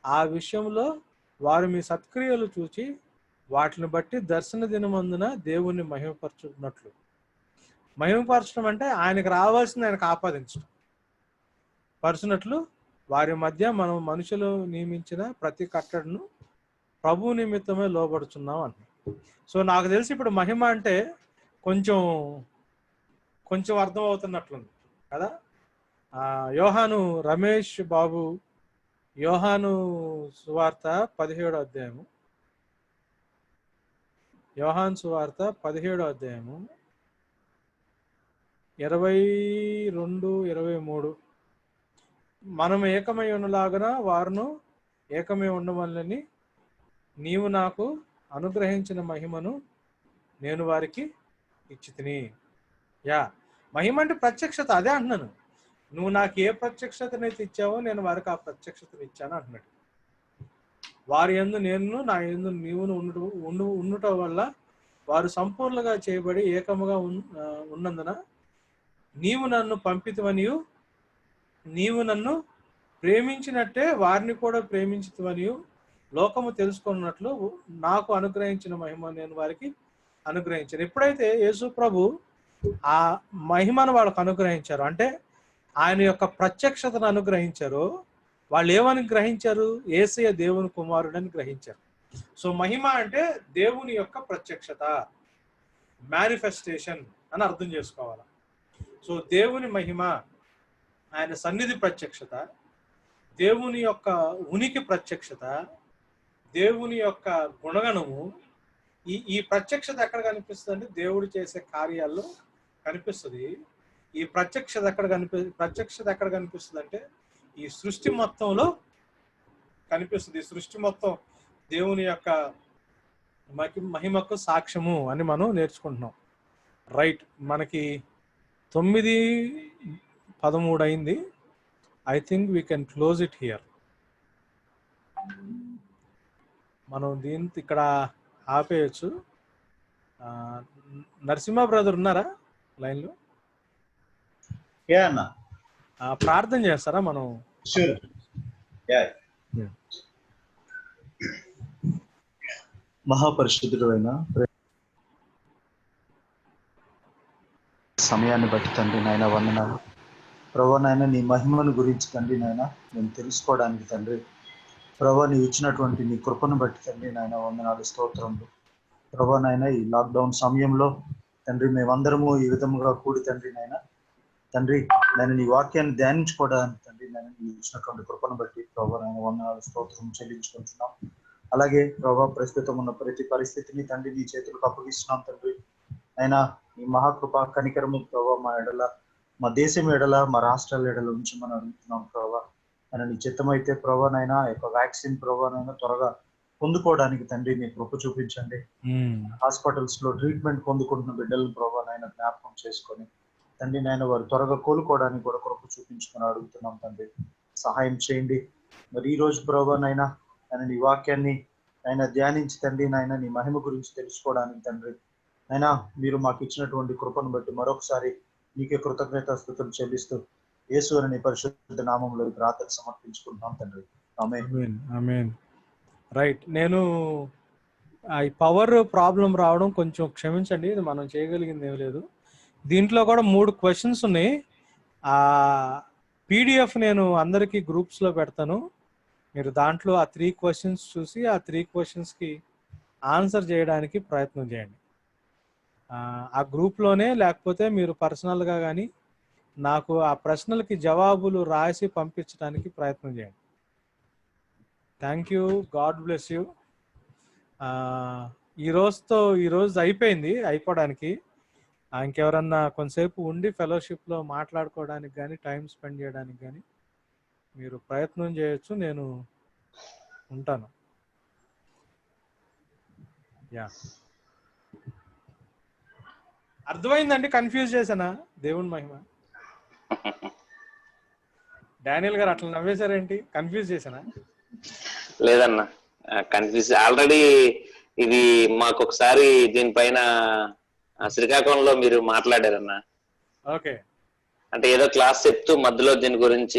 [SPEAKER 1] ఆ విషయంలో వారు మీ సత్క్రియలు చూచి వాటిని బట్టి దర్శన దినమందున దేవుణ్ణి మహిమపరచున్నట్లు. మహిమపరచడం అంటే ఆయనకు రావాల్సింది ఆయనకు ఆపాదించడం, పరచునట్లు వారి మధ్య మనం మనుషులు నియమించిన ప్రతి కట్టడను ప్రభు నిమిత్తమే లోబడుచున్నాం అని. సో నాకు తెలిసి ఇప్పుడు మహిమ అంటే కొంచెం అర్థం అవుతున్నట్లుంది కదా. యోహాను రమేష్ బాబు, యోహాను సువార్త 17వ అధ్యాయము, యోహాను సువార్త 17వ అధ్యాయము 22-23, మనం ఏకమై ఉన్నలాగున వారును ఏకమై ఉండవలనని నీవు నాకు అనుగ్రహించిన మహిమను నేను వారికి ఇచ్చితిని. మహిమ అంటే ప్రత్యక్షత, అదే అంటున్నాను. నువ్వు నాకు ఏ ప్రత్యక్షతనైతే ఇచ్చావో నేను వారికి ఆ ప్రత్యక్షతను ఇచ్చాను అంటున్నాడు. వారి యందు నేను, నా యందు నీవును ఉండుట వల్ల వారు సంపూర్ణంగా చేయబడి ఏకముగా ఉన్నందున నీవు నన్ను పంపితివనియు నీవు నన్ను ప్రేమించినట్టే వారిని కూడా ప్రేమించితివనియు లోకము తెలుసుకున్నట్లు నాకు అనుగ్రహించిన మహిమ నేను వారికి అనుగ్రహించాను. ఎప్పుడైతే యేసు ప్రభు ఆ మహిమను వాళ్ళకు అనుగ్రహించారు, అంటే ఆయన యొక్క ప్రత్యక్షతను అనుగ్రహించారు, వాళ్ళు ఏమని గ్రహించారు? యేసయ్య దేవుని కుమారుడని గ్రహించారు. సో మహిమ అంటే దేవుని యొక్క ప్రత్యక్షత, మేనిఫెస్టేషన్ అని అర్థం చేసుకోవాలి. సో దేవుని మహిమ, ఆయన సన్నిధి ప్రత్యక్షత, దేవుని యొక్క ఉనికి ప్రత్యక్షత, దేవుని యొక్క గుణగణము, ఈ ప్రత్యక్షత ఎక్కడ కనిపిస్తుంది అంటే దేవుడు చేసే కార్యాల్లో కనిపిస్తుంది. ఈ ప్రత్యక్షత ఎక్కడ కనిపిస్తుంది అంటే ఈ సృష్టి మొత్తంలో కనిపిస్తుంది. ఈ సృష్టి మొత్తం దేవుని యొక్క మహిమకు సాక్ష్యము అని మనం నేర్చుకుంటున్నాం. రైట్. మనకి 9:13 అయింది. I think we can close it here. మనం దీంతో ఇక్కడ ఆపేయచ్చు. నరసింహ బ్రదర్ ఉన్నారా లైన్లో? ప్రార్థన చేస్తారా? మనం
[SPEAKER 7] మహాపరిశుద్ధుడైన సమయాన్ని బట్టి తండ్రి నాయన వందనాలు. ప్రభా నాయన నీ మహిమను గురించి తండ్రి నాయన మేము తెలుసుకోవడానికి తండ్రి ప్రభా నీవు ఇచ్చినటువంటి నీ కృపను బట్టి తండ్రి నాయన వందనాలు, స్తోత్రములు. ప్రభా నాయన ఈ లాక్డౌన్ సమయంలో తండ్రి మేమందరము ఈ విధముగా కూడి తండ్రి నాయన తండ్రి నేను నీ వాక్యాన్ని ధ్యానించుకోవడానికి తండ్రి నేను నీవు ఇచ్చినటువంటి కృపను బట్టి ప్రభా నాయన వందనాలు, స్తోత్రం చెల్లించుకుంటున్నాం. అలాగే ప్రభా ప్రస్తుతం ఉన్న ప్రతి పరిస్థితిని తండ్రి నీ చేతులకు అప్పగిస్తున్నాం తండ్రి. అయినా నీ మహాకృప కనికరము ప్రభా మా ఎడల, మా దేశం ఎడల, మా రాష్ట్రాల ఎడల నుంచి మనం అడుగుతున్నాం ప్రభా. ఆయన నీ చిత్తమైతే ప్రభా నైనా యొక్క వ్యాక్సిన్ ప్రభా నైనా త్వరగా పొందుకోవడానికి తండ్రి నీ కృప చూపించండి. హాస్పిటల్స్ లో ట్రీట్మెంట్ పొందుకుంటున్న బిడ్డలను ప్రభా నైనా జ్ఞాపకం చేసుకొని తండ్రి నాయన వారు త్వరగా కోలుకోవడానికి కూడా కృప చూపించుకొని అడుగుతున్నాం తండ్రి. సహాయం చేయండి. మరి ఈ రోజు ప్రభా నైనా ఆయన నీ వాక్యాన్ని ఆయన ధ్యానించి తండ్రి నాయన నీ మహిమ గురించి తెలుసుకోవడానికి తండ్రి అయినా మీరు మాకు ఇచ్చినటువంటి కృపను బట్టి మరొకసారి నీకే కృతజ్ఞతాస్తుతులు చెల్లిస్తూ యేసు అని పరిశుద్ధ నామంలో ప్రార్థన సమర్పించుకుంటున్నాం తండ్రి. ఆమేన్.
[SPEAKER 1] ఆమేన్. రైట్. నేను ఈ పవర్ ప్రాబ్లం రావడం కొంచెం క్షమించండి, ఇది మనం చేయగలిగింది ఏం లేదు. దీంట్లో కూడా 3 క్వశ్చన్స్ ఉన్నాయి. ఆ పీడిఎఫ్ నేను అందరికీ గ్రూప్స్లో పెడతాను. మీరు దాంట్లో ఆ 3 క్వశ్చన్స్ చూసి ఆ 3 క్వశ్చన్స్కి ఆన్సర్ చేయడానికి ప్రయత్నం చేయండి. ఆ గ్రూప్లోనే, లేకపోతే మీరు పర్సనల్గా కానీ నాకు ఆ ప్రశ్నలకి జవాబులు రాసి పంపించడానికి ప్రయత్నం చేయండి. Thank you. God bless you. ఈరోజు అయిపోవడానికి ఇంకెవరన్నా కొంతసేపు ఉండి ఫెలోషిప్లో మాట్లాడుకోవడానికి కానీ టైం స్పెండ్ చేయడానికి కానీ మీరు ప్రయత్నం చేయొచ్చు. నేను ఉంటాను. యా, అర్థమైందండి? కన్ఫ్యూజ్ చేశానా? దేవుని మహిమ. డానియల్ గారు అట్లా నవ్వేశారేంటి? కన్ఫ్యూజ్ చేశానా?
[SPEAKER 8] లేదన్నా, కన్ఫ్యూజ్. ఆల్రెడీ ఇది మాకు ఒకసారి దీనిపైన శ్రీకాకుళంలో మీరు మాట్లాడారన్నా.
[SPEAKER 1] ఓకే.
[SPEAKER 8] అంటే ఏదో క్లాస్ చెప్తూ మధ్యలో దీని గురించి